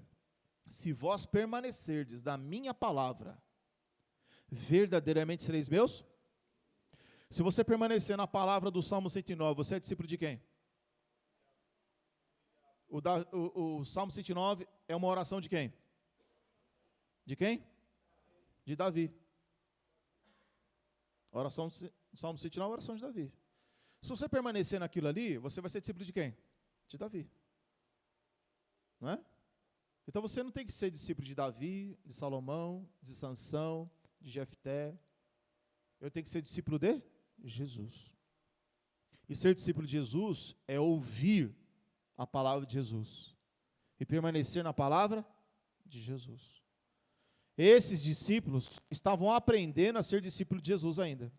se vós permanecerdes da minha palavra, verdadeiramente sereis meus. Se você permanecer na palavra do Salmo 109, você é discípulo de quem? O Salmo 109 é uma oração de quem? De quem? De Davi. A oração do Salmo 109 é a oração de Davi. Se você permanecer naquilo ali, você vai ser discípulo de quem? De Davi. Não é? Então você não tem que ser discípulo de Davi, de Salomão, de Sansão, de Jefté. Eu tenho que ser discípulo de Jesus. E ser discípulo de Jesus é ouvir a palavra de Jesus e permanecer na palavra de Jesus. Esses discípulos estavam aprendendo a ser discípulo de Jesus ainda.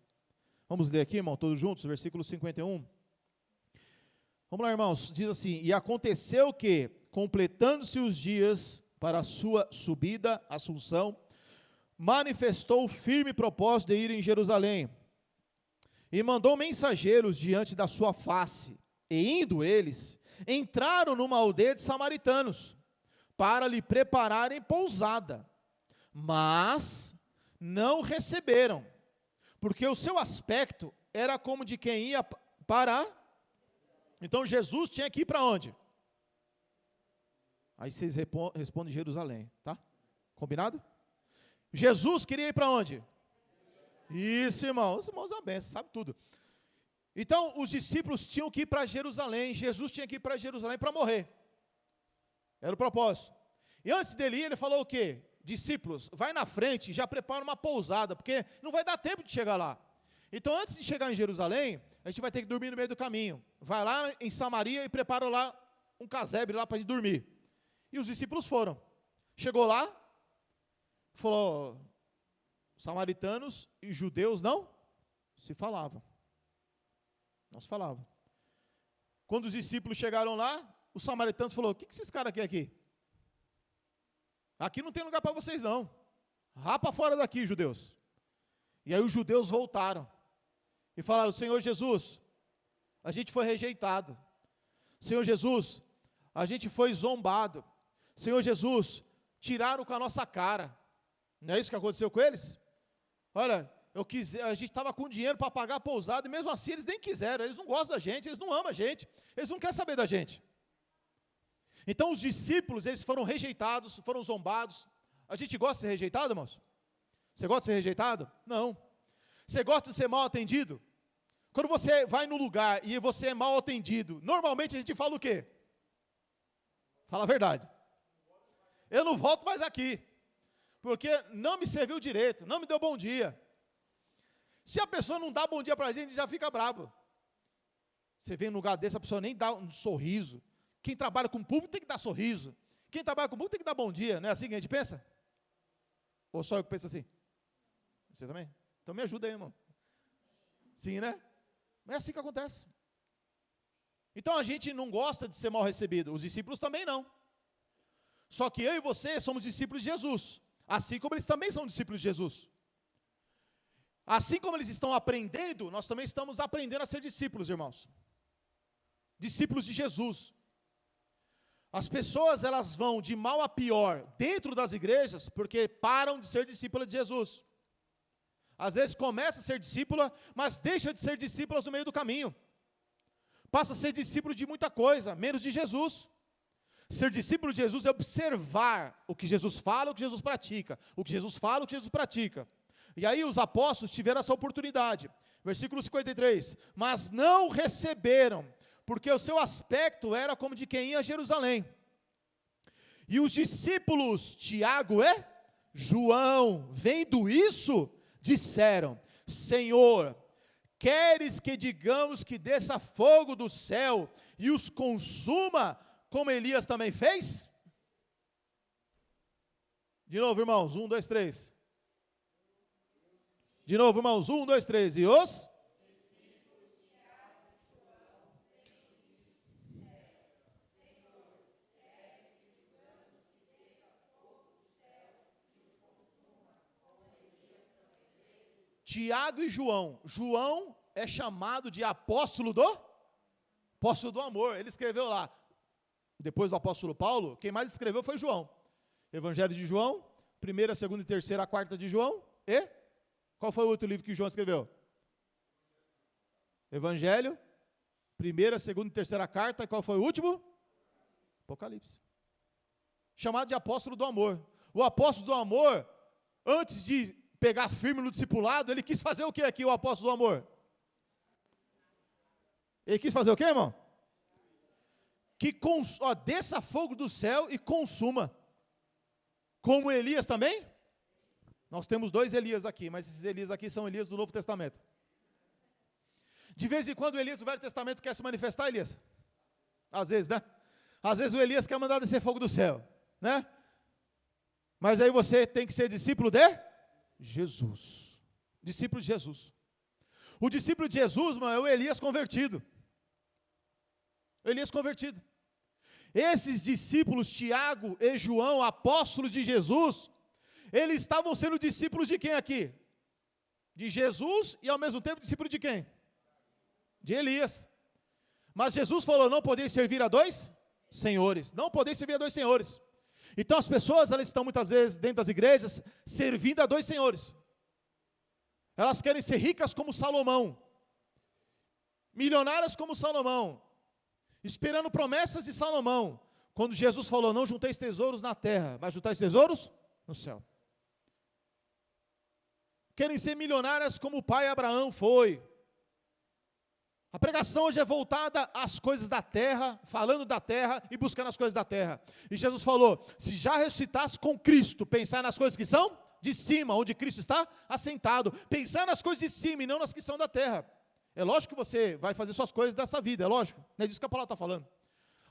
Vamos ler aqui, irmão, todos juntos, versículo 51. Vamos lá, irmãos, diz assim: e aconteceu que, completando-se os dias para a sua subida, Assunção, manifestou o firme propósito de ir em Jerusalém, e mandou mensageiros diante da sua face, e indo eles, entraram numa aldeia de samaritanos, para lhe prepararem pousada, mas não receberam, porque o seu aspecto era como de quem ia para... Então Jesus tinha que ir para onde? Aí vocês respondem Jerusalém, tá? Combinado? Jesus queria ir para onde? Isso, irmão. Os irmãos da benção, sabe tudo. Então, os discípulos tinham que ir para Jerusalém. Jesus tinha que ir para Jerusalém para morrer. Era o propósito. E antes dele ir, ele falou o quê? Discípulos, vai na frente, já prepara uma pousada, porque não vai dar tempo de chegar lá. Então, antes de chegar em Jerusalém, a gente vai ter que dormir no meio do caminho. Vai lá em Samaria e prepara lá um casebre lá para gente dormir. E os discípulos foram. Chegou lá, falou, samaritanos e judeus não se falavam. Não se falavam. Quando os discípulos chegaram lá, os samaritanos falaram, o que esses caras querem aqui? Aqui não tem lugar para vocês não. Rapa fora daqui, judeus. E aí os judeus voltaram e falaram, Senhor Jesus, a gente foi rejeitado. Senhor Jesus, a gente foi zombado. Senhor Jesus, tiraram com a nossa cara. Não é isso que aconteceu com eles? Olha, a gente estava com dinheiro para pagar a pousada, e mesmo assim eles nem quiseram, eles não gostam da gente, eles não amam a gente, eles não querem saber da gente. Então os discípulos, eles foram rejeitados, foram zombados. A gente gosta de ser rejeitado, irmãos? Você gosta de ser rejeitado? Não. Você gosta de ser mal atendido? Quando você vai no lugar e você é mal atendido, normalmente a gente fala o quê? Fala a verdade. Eu não volto mais aqui, porque não me serviu direito, não me deu bom dia. Se a pessoa não dá bom dia para a gente já fica bravo. Você vem num lugar desse, a pessoa nem dá um sorriso. Quem trabalha com o público tem que dar sorriso. Quem trabalha com o público tem que dar bom dia. Não é assim que a gente pensa? Ou só eu que penso assim? Você também? Então me ajuda aí, irmão. Sim, né? Mas é assim que acontece. Então a gente não gosta de ser mal recebido. Os discípulos também não. Só que eu e você somos discípulos de Jesus. Assim como eles também são discípulos de Jesus. Assim como eles estão aprendendo, nós também estamos aprendendo a ser discípulos, irmãos. Discípulos de Jesus. As pessoas, elas vão de mal a pior dentro das igrejas, porque param de ser discípulas de Jesus. Às vezes começa a ser discípula, mas deixa de ser discípulas no meio do caminho. Passa a ser discípulo de muita coisa, menos de Jesus. Ser discípulo de Jesus é observar o que Jesus fala, o que Jesus pratica. O que Jesus fala, o que Jesus pratica. E aí os apóstolos tiveram essa oportunidade. Versículo 53. Mas não receberam, porque o seu aspecto era como de quem ia a Jerusalém. E os discípulos, Tiago e João, vendo isso, disseram: Senhor, queres que digamos que desça fogo do céu e os consuma, como Elias também fez? De novo, irmãos, 1, 2, 3. De novo, irmãos, 1, 2, 3. E os? Tiago e João. João é chamado de apóstolo do amor. Ele escreveu lá, depois do apóstolo Paulo, quem mais escreveu foi João. Evangelho de João, 1ª, 2ª e 3ª, 4ª de João, e qual foi o outro livro que João escreveu? Evangelho, 1ª, 2ª e 3ª carta, e qual foi o último? Apocalipse. Chamado de apóstolo do amor. O apóstolo do amor, antes de pegar firme no discipulado, ele quis fazer o que aqui, o apóstolo do amor? Ele quis fazer o que, irmão? Que desça fogo do céu e consuma. Como Elias também? Nós temos 2 Elias aqui, mas esses Elias aqui são Elias do Novo Testamento. De vez em quando o Elias do Velho Testamento quer se manifestar, Elias? Às vezes, né? Às vezes o Elias quer mandar descer fogo do céu, né? Mas aí você tem que ser discípulo de Jesus. Discípulo de Jesus. O discípulo de Jesus, mano, é o Elias convertido. Elias convertido. Esses discípulos, Tiago e João, apóstolos de Jesus, eles estavam sendo discípulos de quem aqui? De Jesus e ao mesmo tempo discípulo de quem? De Elias. Mas Jesus falou: não podeis servir a 2 senhores. Não podeis servir a 2 senhores. Então as pessoas, elas estão muitas vezes dentro das igrejas, servindo a 2 senhores. Elas querem ser ricas como Salomão, milionárias como Salomão, esperando promessas de Salomão, quando Jesus falou: não junteis tesouros na terra, mas juntais tesouros no céu. Querem ser milionárias como o pai Abraão foi. A pregação hoje é voltada às coisas da terra, falando da terra e buscando as coisas da terra. E Jesus falou: se já ressuscitasse com Cristo, pensar nas coisas que são de cima, onde Cristo está assentado. Pensar nas coisas de cima e não nas que são da terra. É lógico que você vai fazer suas coisas dessa vida, é lógico. Não é disso que a palavra está falando.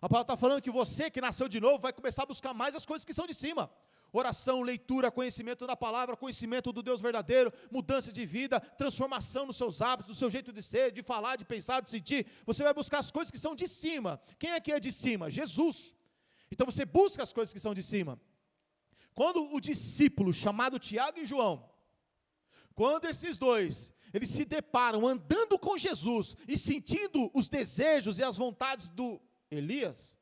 A palavra está falando que você que nasceu de novo vai começar a buscar mais as coisas que são de cima. Oração, leitura, conhecimento da palavra, conhecimento do Deus verdadeiro, mudança de vida, transformação nos seus hábitos, no seu jeito de ser, de falar, de pensar, de sentir. Você vai buscar as coisas que são de cima. Quem é que é de cima? Jesus. Então você busca as coisas que são de cima. Quando o discípulo chamado Tiago e João, quando esses dois, eles se deparam andando com Jesus e sentindo os desejos e as vontades do Elias,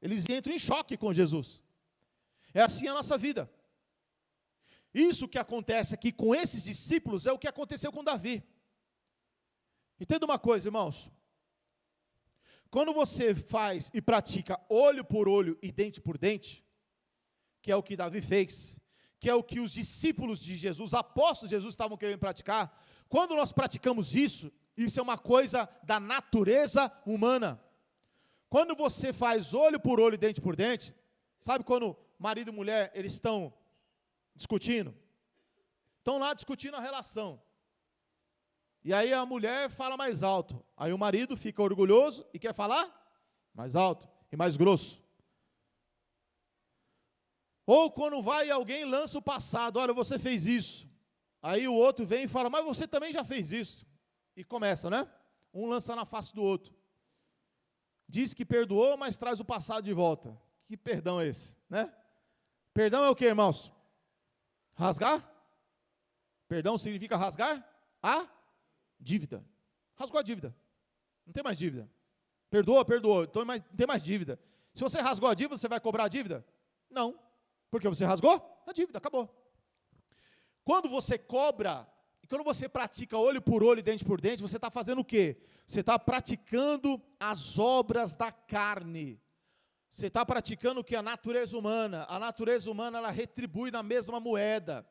eles entram em choque com Jesus. É assim a nossa vida. Isso que acontece aqui com esses discípulos é o que aconteceu com Davi. Entenda uma coisa, irmãos. Quando você faz e pratica olho por olho e dente por dente, que é o que Davi fez, que é o que os discípulos de Jesus, apóstolos de Jesus estavam querendo praticar, quando nós praticamos isso, isso é uma coisa da natureza humana. Quando você faz olho por olho e dente por dente, sabe quando marido e mulher, eles estão discutindo? Estão lá discutindo a relação. E aí a mulher fala mais alto. Aí o marido fica orgulhoso e quer falar mais alto e mais grosso. Ou quando vai alguém lança o passado, olha, você fez isso. Aí o outro vem e fala, mas você também já fez isso. E começa, né? Um lança na face do outro. Diz que perdoou, mas traz o passado de volta. Que perdão é esse, né? Perdão é o que, irmãos? Rasgar? Perdão significa rasgar a dívida. Rasgou a dívida. Não tem mais dívida. Perdoa, perdoou. Então não tem mais dívida. Se você rasgou a dívida, você vai cobrar a dívida? Não. Porque você rasgou a dívida, acabou. Quando você cobra, e quando você pratica olho por olho e dente por dente, você está fazendo o quê? Você está praticando as obras da carne. Você está praticando o que? A natureza humana. A natureza humana, ela retribui na mesma moeda.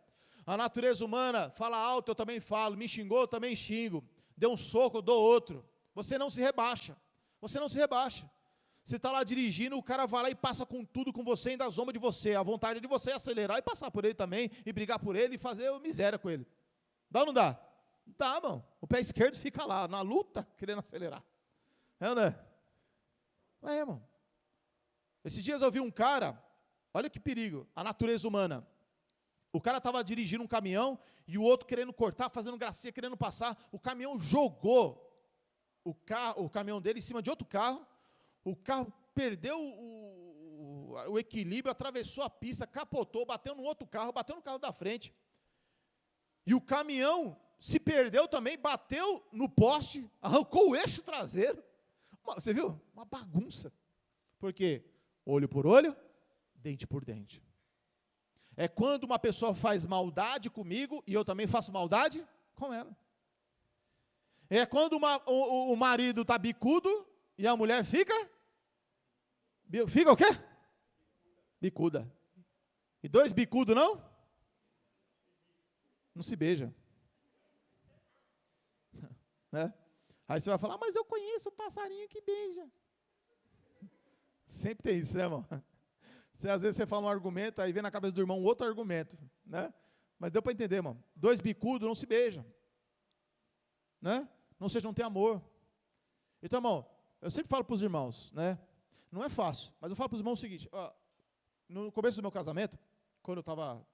A natureza humana fala alto, eu também falo. Me xingou, eu também xingo. Deu um soco, eu dou outro. Você não se rebaixa. Você não se rebaixa. Você está lá dirigindo, o cara vai lá e passa com tudo com você, ainda zomba de você. A vontade de você é acelerar e passar por ele também, e brigar por ele, e fazer miséria com ele. Dá ou não dá? Dá, mano. O pé esquerdo fica lá, na luta, querendo acelerar. É ou não é? É, mano. Esses dias eu vi um cara, olha que perigo, a natureza humana. O cara estava dirigindo um caminhão, e o outro querendo cortar, fazendo gracinha, querendo passar. O caminhão jogou o caminhão dele em cima de outro carro. O carro perdeu o equilíbrio, atravessou a pista, capotou, bateu no outro carro, bateu no carro da frente. E o caminhão se perdeu também, bateu no poste, arrancou o eixo traseiro. Você viu? Uma bagunça. Por quê? Olho por olho, dente por dente. É quando uma pessoa faz maldade comigo e eu também faço maldade com ela. É quando o marido está bicudo e a mulher fica o quê? Bicuda. E dois bicudos não? Não se beija. Né? Aí você vai falar, mas eu conheço um passarinho que beija. Sempre tem isso, né, irmão? Às vezes você fala um argumento, aí vem na cabeça do irmão um outro argumento. Né? Mas deu para entender, irmão. Dois bicudos não se beijam. Né? Não tem amor. Então, irmão, eu sempre falo para os irmãos, né? Não é fácil, mas eu falo para os irmãos o seguinte, ó, no começo do meu casamento, quando eu estava,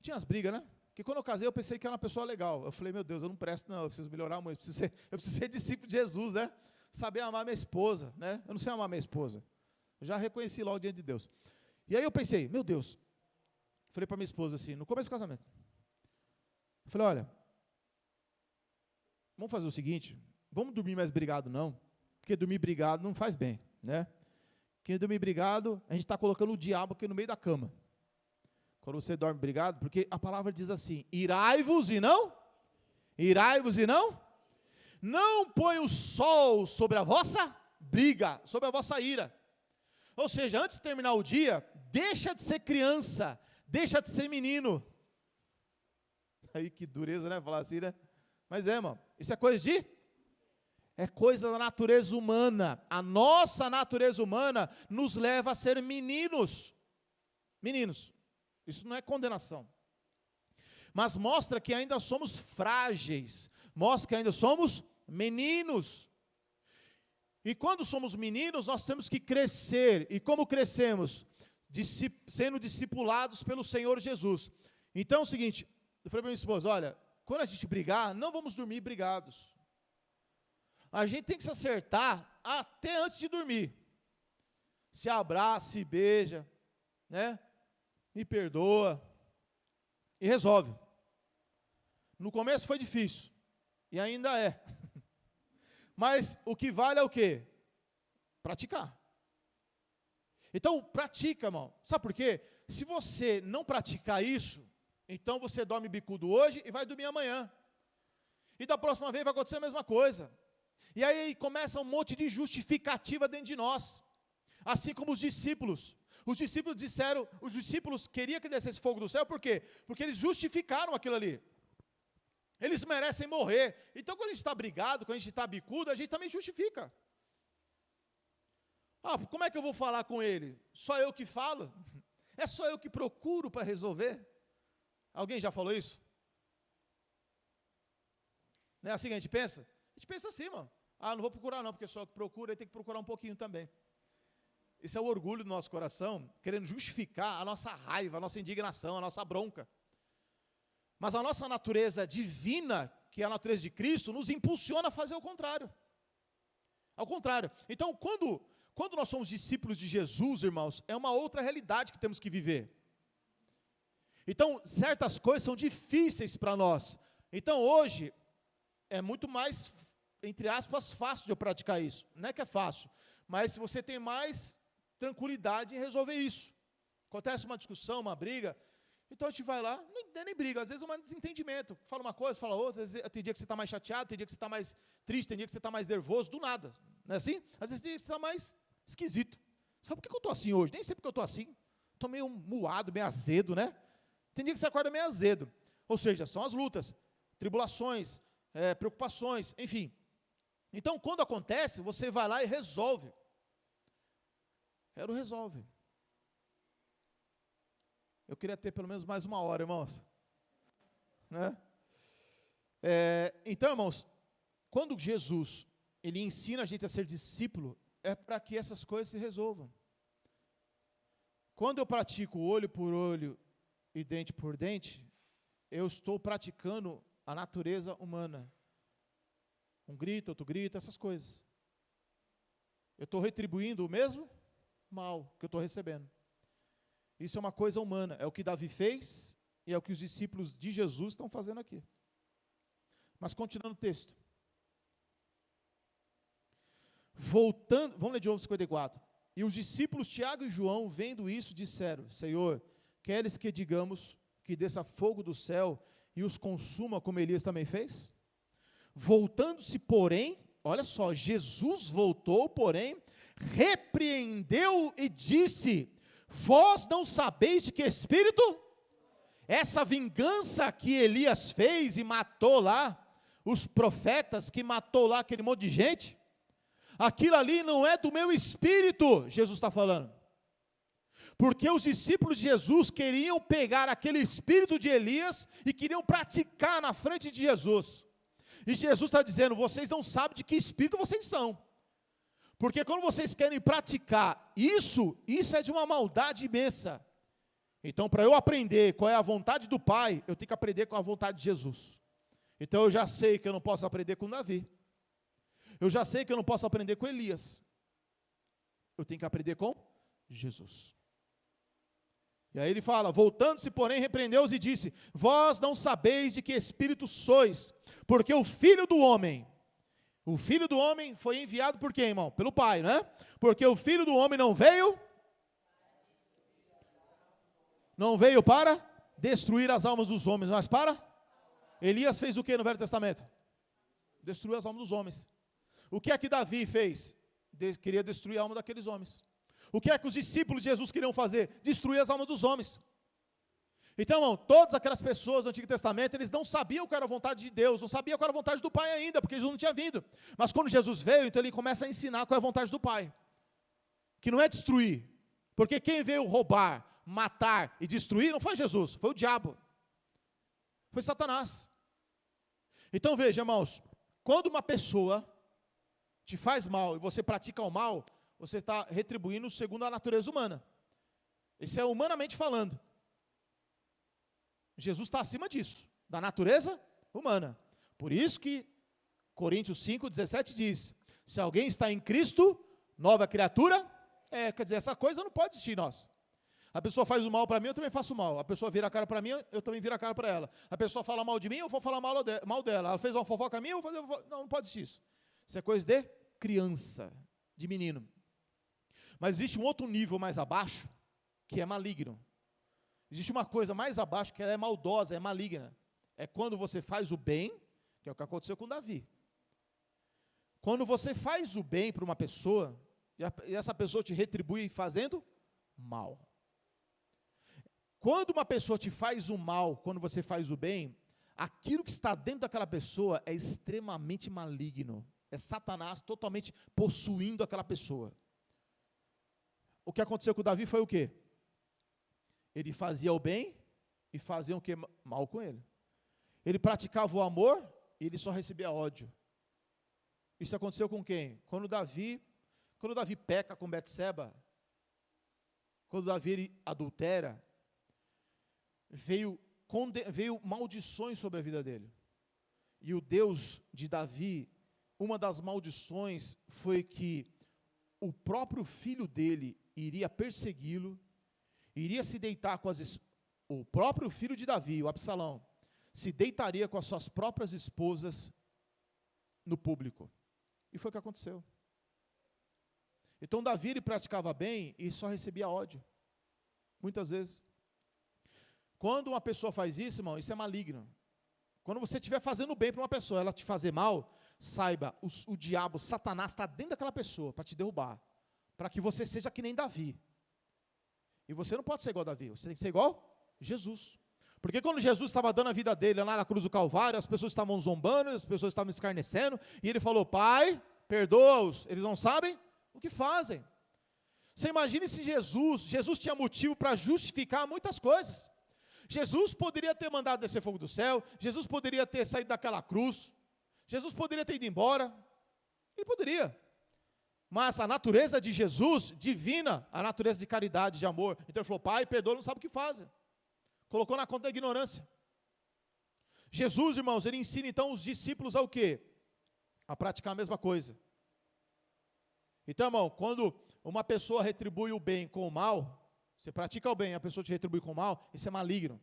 tinha as brigas, né? Porque quando eu casei, eu pensei que era uma pessoa legal. Eu falei, meu Deus, eu não presto, não, eu preciso melhorar muito, eu preciso ser discípulo de Jesus, né? Saber amar minha esposa, né? Eu não sei amar minha esposa. Eu já reconheci logo diante de Deus. E aí eu pensei, meu Deus, falei para minha esposa assim, no começo do casamento, eu falei, olha, vamos fazer o seguinte, vamos dormir mais brigado não, porque dormir brigado não faz bem, né? Porque dormir brigado, a gente está colocando o diabo aqui no meio da cama. Quando você dorme brigado, porque a palavra diz assim, irai-vos e não? Irai-vos e não? Não põe o sol sobre a vossa briga, sobre a vossa ira. Ou seja, antes de terminar o dia, deixa de ser criança, deixa de ser menino. Aí que dureza, né, falar assim, né? Mas irmão, isso é coisa da natureza humana. A nossa natureza humana nos leva a ser meninos. Meninos. Isso não é condenação. Mas mostra que ainda somos frágeis. Mostra que ainda somos meninos. E quando somos meninos, nós temos que crescer. E como crescemos? Sendo discipulados pelo Senhor Jesus. Então é o seguinte, eu falei para minha esposa, olha, quando a gente brigar, não vamos dormir brigados. A gente tem que se acertar até antes de dormir. Se abraça, se beija, né? Me perdoa. E resolve. No começo foi difícil. E ainda é. Mas o que vale é o quê? Praticar. Então, pratica, irmão. Sabe por quê? Se você não praticar isso, então você dorme bicudo hoje e vai dormir amanhã. E da próxima vez vai acontecer a mesma coisa. E aí começa um monte de justificativa dentro de nós. Assim como os discípulos. Os discípulos queriam que descesse fogo do céu, por quê? Porque eles justificaram aquilo ali. Eles merecem morrer. Então quando a gente está brigado, quando a gente está bicudo, a gente também justifica. Ah, como é que eu vou falar com ele? Só eu que falo? É só eu que procuro para resolver? Alguém já falou isso? Não é assim que a gente pensa? A gente pensa assim, mano. Ah, não vou procurar não, porque só que procura, tem que procurar um pouquinho também. Esse é o orgulho do nosso coração, querendo justificar a nossa raiva, a nossa indignação, a nossa bronca. Mas a nossa natureza divina, que é a natureza de Cristo, nos impulsiona a fazer o contrário. Ao contrário. Então, quando nós somos discípulos de Jesus, irmãos, é uma outra realidade que temos que viver. Então, certas coisas são difíceis para nós. Então, hoje, é muito mais, entre aspas, fácil de eu praticar isso. Não é que é fácil, mas você tem mais tranquilidade em resolver isso. Acontece uma discussão, uma briga, então a gente vai lá, nem briga, às vezes é um desentendimento. Fala uma coisa, fala outra, às vezes, tem dia que você está mais chateado, tem dia que você está mais triste, tem dia que você está mais nervoso, do nada. Não é assim? Às vezes tem dia que você está mais esquisito. Sabe por que eu estou assim hoje? Nem sei porque eu estou assim. Estou meio moado, meio azedo, né? Tem dia que você acorda meio azedo. Ou seja, são as lutas, tribulações, preocupações, enfim. Então, quando acontece, você vai lá e resolve. Resolve. Eu queria ter pelo menos mais uma hora, irmãos. Né? Então, irmãos, quando Jesus, ele ensina a gente a ser discípulo, é para que essas coisas se resolvam. Quando eu pratico olho por olho e dente por dente, eu estou praticando a natureza humana. Um grita, outro grita, essas coisas. Eu estou retribuindo o mesmo mal que eu estou recebendo. Isso é uma coisa humana, é o que Davi fez e é o que os discípulos de Jesus estão fazendo aqui. Mas continuando o texto. Voltando, vamos ler de novo 54. E os discípulos Tiago e João, vendo isso, disseram: Senhor, queres que digamos que desça fogo do céu e os consuma como Elias também fez? Voltando-se, porém, olha só, Jesus voltou, porém, repreendeu e disse: vós não sabeis de que espírito? Essa vingança que Elias fez e matou lá, os profetas, que matou lá aquele monte de gente, aquilo ali não é do meu espírito, Jesus está falando. Porque os discípulos de Jesus queriam pegar aquele espírito de Elias e queriam praticar na frente de Jesus. E Jesus está dizendo: vocês não sabem de que espírito vocês são. Porque quando vocês querem praticar isso é de uma maldade imensa. Então, para eu aprender qual é a vontade do Pai, eu tenho que aprender com a vontade de Jesus. Então, eu já sei que eu não posso aprender com Davi. Eu já sei que eu não posso aprender com Elias. Eu tenho que aprender com Jesus. E aí ele fala: voltando-se, porém, repreendeu-os e disse: vós não sabeis de que espírito sois, porque o Filho do Homem foi enviado por quem, irmão? Pelo Pai, né? Porque o Filho do Homem não veio para destruir as almas dos homens, mas para... Elias fez o que no Velho Testamento? Destruiu as almas dos homens. O que é que Davi fez? Queria destruir a alma daqueles homens. O que é que os discípulos de Jesus queriam fazer? Destruir as almas dos homens. Então, irmão, todas aquelas pessoas do Antigo Testamento, eles não sabiam qual era a vontade de Deus, não sabiam qual era a vontade do Pai ainda, porque Jesus não tinha vindo. Mas quando Jesus veio, então ele começa a ensinar qual é a vontade do Pai. Que não é destruir. Porque quem veio roubar, matar e destruir não foi Jesus, foi o diabo. Foi Satanás. Então veja, irmãos, quando uma pessoa te faz mal e você pratica o mal, você está retribuindo segundo a natureza humana. Isso é humanamente falando. Jesus está acima disso, da natureza humana. Por isso que Coríntios 5:17 diz: se alguém está em Cristo, nova criatura, quer dizer, essa coisa não pode existir em nós. A pessoa faz o mal para mim, eu também faço mal. A pessoa vira a cara para mim, eu também viro a cara para ela. A pessoa fala mal de mim, eu vou falar mal dela. Ela fez uma fofoca a mim, eu vou fazer fofoca. Não pode existir isso. Isso é coisa de criança, de menino. Mas existe um outro nível mais abaixo, que é maligno. Existe uma coisa mais abaixo, que ela é maldosa, é maligna. É quando você faz o bem, que é o que aconteceu com Davi. Quando você faz o bem para uma pessoa, e essa pessoa te retribui fazendo mal. Quando uma pessoa te faz o mal, quando você faz o bem, aquilo que está dentro daquela pessoa é extremamente maligno. É Satanás totalmente possuindo aquela pessoa. O que aconteceu com Davi foi o quê? Ele fazia o bem e fazia o que? Mal com ele. Ele praticava o amor e ele só recebia ódio. Isso aconteceu com quem? Quando Davi peca com Betseba, quando Davi ele adultera, veio maldições sobre a vida dele. E o Deus de Davi, uma das maldições foi que o próprio filho dele iria persegui-lo, iria se deitar com o próprio filho de Davi, o Absalão, se deitaria com as suas próprias esposas no público. E foi o que aconteceu. Então Davi ele praticava bem e só recebia ódio. Muitas vezes. Quando uma pessoa faz isso, irmão, isso é maligno. Quando você estiver fazendo bem para uma pessoa, ela te fazer mal, saiba, o diabo, Satanás está dentro daquela pessoa para te derrubar. Para que você seja que nem Davi. E você não pode ser igual a Davi, você tem que ser igual Jesus. Porque quando Jesus estava dando a vida dele lá na cruz do Calvário, as pessoas estavam zombando, as pessoas estavam escarnecendo, e ele falou, Pai, perdoa-os, eles não sabem o que fazem. Você imagine se Jesus tinha motivo para justificar muitas coisas. Jesus poderia ter mandado descer fogo do céu, Jesus poderia ter saído daquela cruz, Jesus poderia ter ido embora, ele poderia. Mas a natureza de Jesus, divina, a natureza de caridade, de amor, então ele falou, Pai, perdoa, não sabe o que fazem. Colocou na conta da ignorância. Jesus, irmãos, ele ensina então os discípulos ao quê? A praticar a mesma coisa. Então, irmão, quando uma pessoa retribui o bem com o mal, você pratica o bem, a pessoa te retribui com o mal, isso é maligno.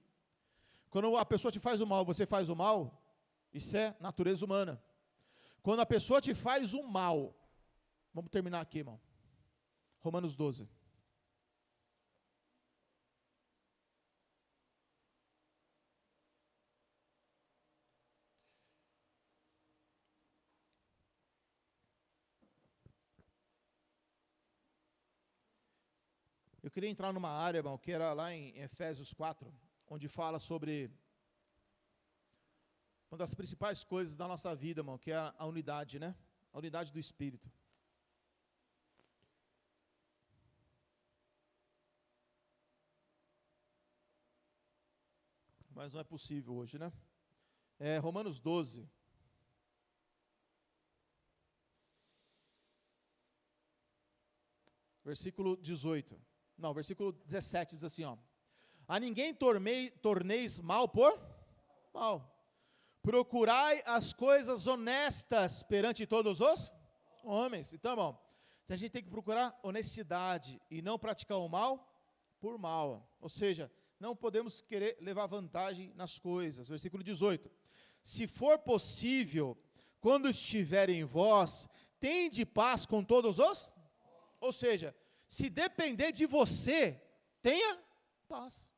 Quando a pessoa te faz o mal, você faz o mal, isso é natureza humana. Quando a pessoa te faz o mal, vamos terminar aqui, irmão. Romanos 12. Eu queria entrar numa área, irmão, que era lá em Efésios 4, onde fala sobre uma das principais coisas da nossa vida, irmão, que é a unidade, né? A unidade do Espírito. Mas não é possível hoje, né? Romanos 12. Versículo 18. Não, versículo 17 diz assim, ó. A ninguém torneis mal por mal. Procurai as coisas honestas perante todos os homens. Então, irmão, a gente tem que procurar honestidade e não praticar o mal por mal. Ou seja, não podemos querer levar vantagem nas coisas. Versículo 18. Se for possível, quando estiver em vós, tende paz com todos os... Ou seja, se depender de você, tenha paz.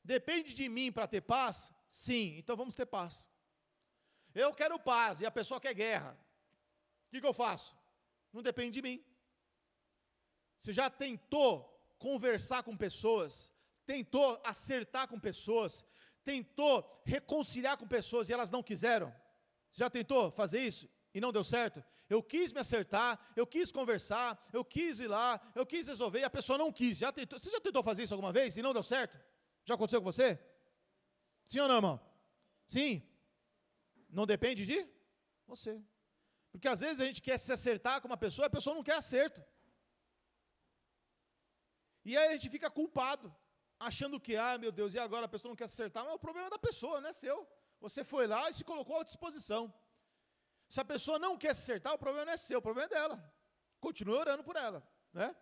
Depende de mim para ter paz? Sim, então vamos ter paz. Eu quero paz e a pessoa quer guerra. O que eu faço? Não depende de mim. Você já tentou conversar com pessoas, tentou acertar com pessoas, tentou reconciliar com pessoas e elas não quiseram? Você já tentou fazer isso? E não deu certo? Eu quis me acertar, eu quis conversar, eu quis ir lá, eu quis resolver, e a pessoa não quis. Você já tentou fazer isso alguma vez e não deu certo? Já aconteceu com você? Sim ou não, irmão? Sim. Não depende de você. Porque às vezes a gente quer se acertar com uma pessoa, a pessoa não quer acerto. E aí a gente fica culpado, achando que, meu Deus, e agora a pessoa não quer se acertar? Mas o problema é da pessoa, não é seu. Você foi lá e se colocou à disposição. Se a pessoa não quer se acertar, o problema não é seu, o problema é dela. Continue orando por ela, né?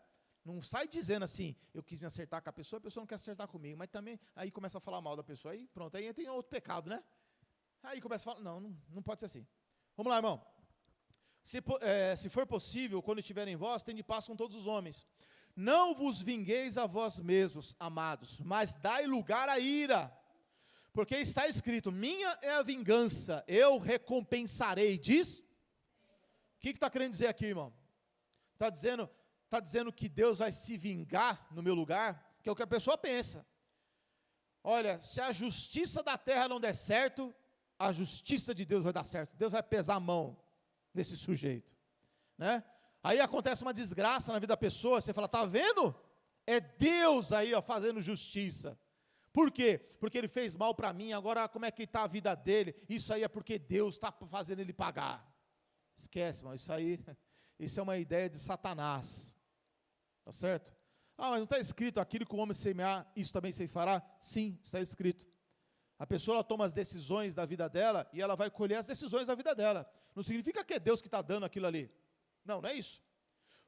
Não sai dizendo assim, eu quis me acertar com a pessoa não quer se acertar comigo, mas também, aí começa a falar mal da pessoa, aí pronto, aí tem outro pecado, né? Aí começa a falar, não pode ser assim. Vamos lá, irmão. Se for possível, quando estiver em vós, tende paz com todos os homens. Não vos vingueis a vós mesmos, amados, mas dai lugar à ira. Porque está escrito, minha é a vingança, eu recompensarei, diz? O que está querendo dizer aqui, irmão? Está dizendo que Deus vai se vingar no meu lugar, que é o que a pessoa pensa. Olha, se a justiça da terra não der certo, a justiça de Deus vai dar certo. Deus vai pesar a mão nesse sujeito, né? Aí acontece uma desgraça na vida da pessoa, você fala, tá vendo? É Deus aí, ó, fazendo justiça. Por quê? Porque ele fez mal para mim, agora como é que está a vida dele? Isso aí é porque Deus está fazendo ele pagar. Esquece, irmão, isso é uma ideia de Satanás. Tá certo? Ah, mas não está escrito, aquilo que o homem semear, isso também se fará? Sim, está escrito. A pessoa ela toma as decisões da vida dela e ela vai colher as decisões da vida dela. Não significa que é Deus que está dando aquilo ali. Não, não é isso.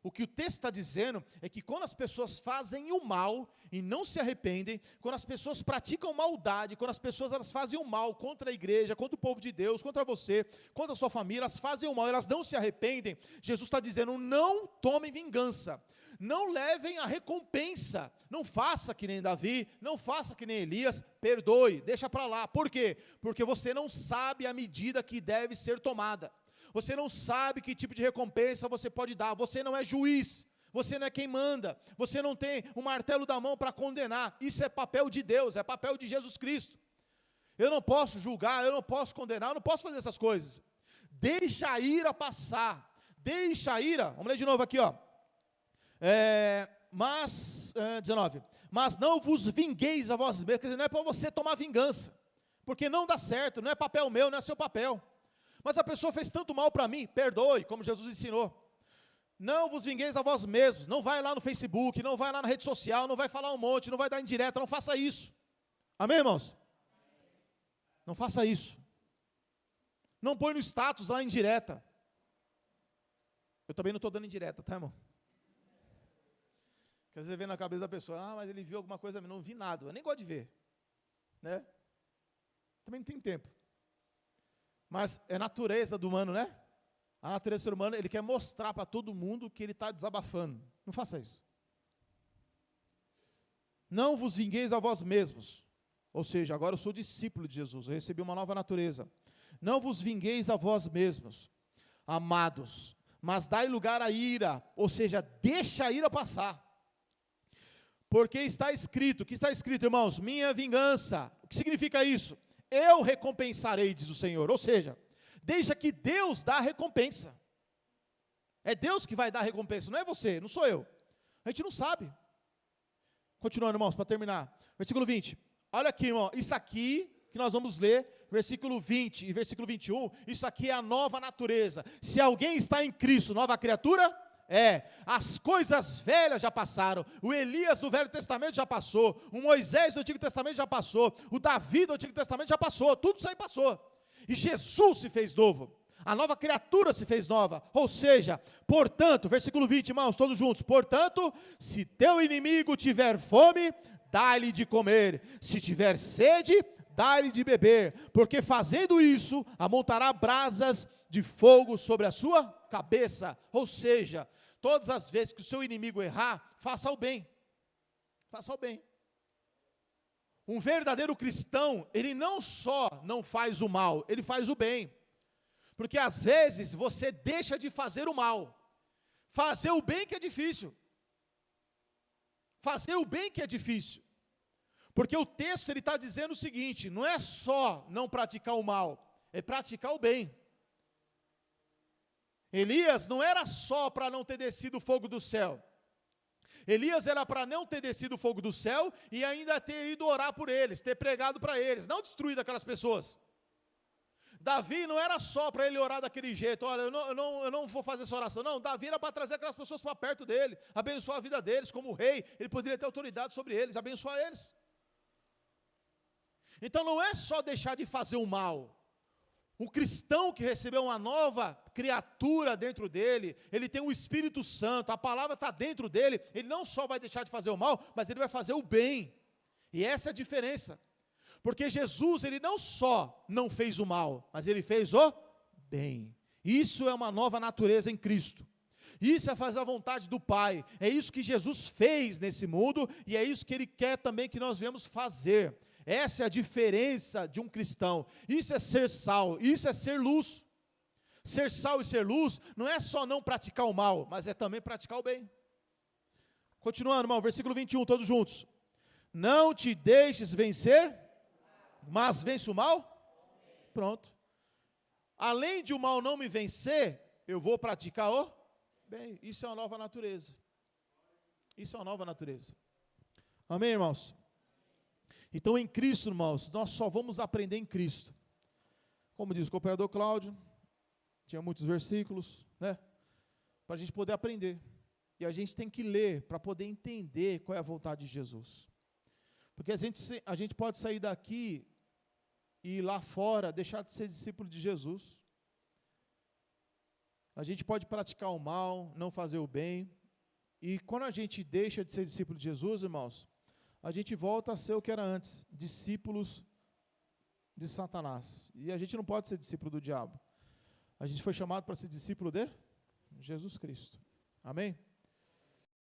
O que o texto está dizendo é que quando as pessoas fazem o mal e não se arrependem, quando as pessoas praticam maldade, quando as pessoas elas fazem o mal contra a igreja, contra o povo de Deus, contra você, contra a sua família, elas fazem o mal, elas não se arrependem, Jesus está dizendo, não tomem vingança, não levem a recompensa, não faça que nem Davi, não faça que nem Elias, perdoe, deixa para lá. Por quê? Porque você não sabe a medida que deve ser tomada. Você não sabe que tipo de recompensa você pode dar, você não é juiz, você não é quem manda, você não tem um martelo da mão para condenar, isso é papel de Deus, é papel de Jesus Cristo. Eu não posso julgar, eu não posso condenar, eu não posso fazer essas coisas. Deixa a ira passar, deixa a ira, vamos ler de novo aqui, ó. 19, mas não vos vingueis a vós mesmos, quer dizer, não é para você tomar vingança, porque não dá certo, não é papel meu, não é seu papel. Mas a pessoa fez tanto mal para mim, perdoe, como Jesus ensinou. Não vos vingueis a vós mesmos, não vai lá no Facebook, não vai lá na rede social, não vai falar um monte, não vai dar indireta, não faça isso. Amém, irmãos? Não faça isso. Não põe no status lá indireta. Eu também não estou dando indireta, tá, irmão? Quer dizer, vê na cabeça da pessoa, mas ele viu alguma coisa, não vi nada, eu nem gosto de ver. Né? Também não tem tempo. Mas é natureza do humano, né? A natureza do ser humano, ele quer mostrar para todo mundo que ele está desabafando. Não faça isso. Não vos vingueis a vós mesmos. Ou seja, agora eu sou discípulo de Jesus, eu recebi uma nova natureza. Não vos vingueis a vós mesmos, amados, mas dai lugar à ira, ou seja, deixa a ira passar. Porque está escrito, o que está escrito, irmãos? Minha vingança. O que significa isso? Eu recompensarei, diz o Senhor. Ou seja, deixa que Deus dá a recompensa. É Deus que vai dar a recompensa, não é você, não sou eu. A gente não sabe. Continuando, irmãos, para terminar. Versículo 20. Olha aqui, irmão, isso aqui que nós vamos ler, versículo 20 e versículo 21, isso aqui é a nova natureza. Se alguém está em Cristo, nova criatura, as coisas velhas já passaram, o Elias do Velho Testamento já passou, o Moisés do Antigo Testamento já passou, o Davi do Antigo Testamento já passou, tudo isso aí passou, e Jesus se fez novo, a nova criatura se fez nova, ou seja, portanto, versículo 20, irmãos, todos juntos, portanto, se teu inimigo tiver fome, dá-lhe de comer, se tiver sede, dá-lhe de beber, porque fazendo isso, amontará brasas de fogo sobre a sua cabeça, ou seja, todas as vezes que o seu inimigo errar, faça o bem, faça o bem. Um verdadeiro cristão, ele não só não faz o mal, ele faz o bem, porque às vezes você deixa de fazer o mal, fazer o bem que é difícil, fazer o bem que é difícil, porque o texto ele está dizendo o seguinte, não é só não praticar o mal, é praticar o bem. Elias não era só para não ter descido o fogo do céu. Elias era para não ter descido o fogo do céu e ainda ter ido orar por eles, ter pregado para eles, não destruído aquelas pessoas. Davi não era só para ele orar daquele jeito, olha, eu não vou fazer essa oração. Não, Davi era para trazer aquelas pessoas para perto dele, abençoar a vida deles, como rei, ele poderia ter autoridade sobre eles, abençoar eles. Então não é só deixar de fazer o mal. O cristão que recebeu uma nova criatura dentro dele, ele tem o Espírito Santo, a palavra está dentro dele, ele não só vai deixar de fazer o mal, mas ele vai fazer o bem. E essa é a diferença. Porque Jesus, ele não só não fez o mal, mas ele fez o bem. Isso é uma nova natureza em Cristo. Isso é fazer a vontade do Pai. É isso que Jesus fez nesse mundo e é isso que ele quer também que nós venhamos fazer. Essa é a diferença de um cristão. Isso é ser sal, isso é ser luz. Ser sal e ser luz não é só não praticar o mal, mas é também praticar o bem. Continuando, irmão, versículo 21, todos juntos. Não te deixes vencer, mas vence o mal. Pronto. Além de o mal não me vencer, eu vou praticar o bem. Isso é uma nova natureza. Isso é uma nova natureza. Amém, irmãos? Então, em Cristo, irmãos, nós só vamos aprender em Cristo. Como diz o cooperador Cláudio, tinha muitos versículos, né? Para a gente poder aprender. E a gente tem que ler para poder entender qual é a vontade de Jesus. Porque a gente pode sair daqui e ir lá fora deixar de ser discípulo de Jesus. A gente pode praticar o mal, não fazer o bem. E quando a gente deixa de ser discípulo de Jesus, irmãos, a gente volta a ser o que era antes, discípulos de Satanás. E a gente não pode ser discípulo do diabo. A gente foi chamado para ser discípulo de Jesus Cristo. Amém?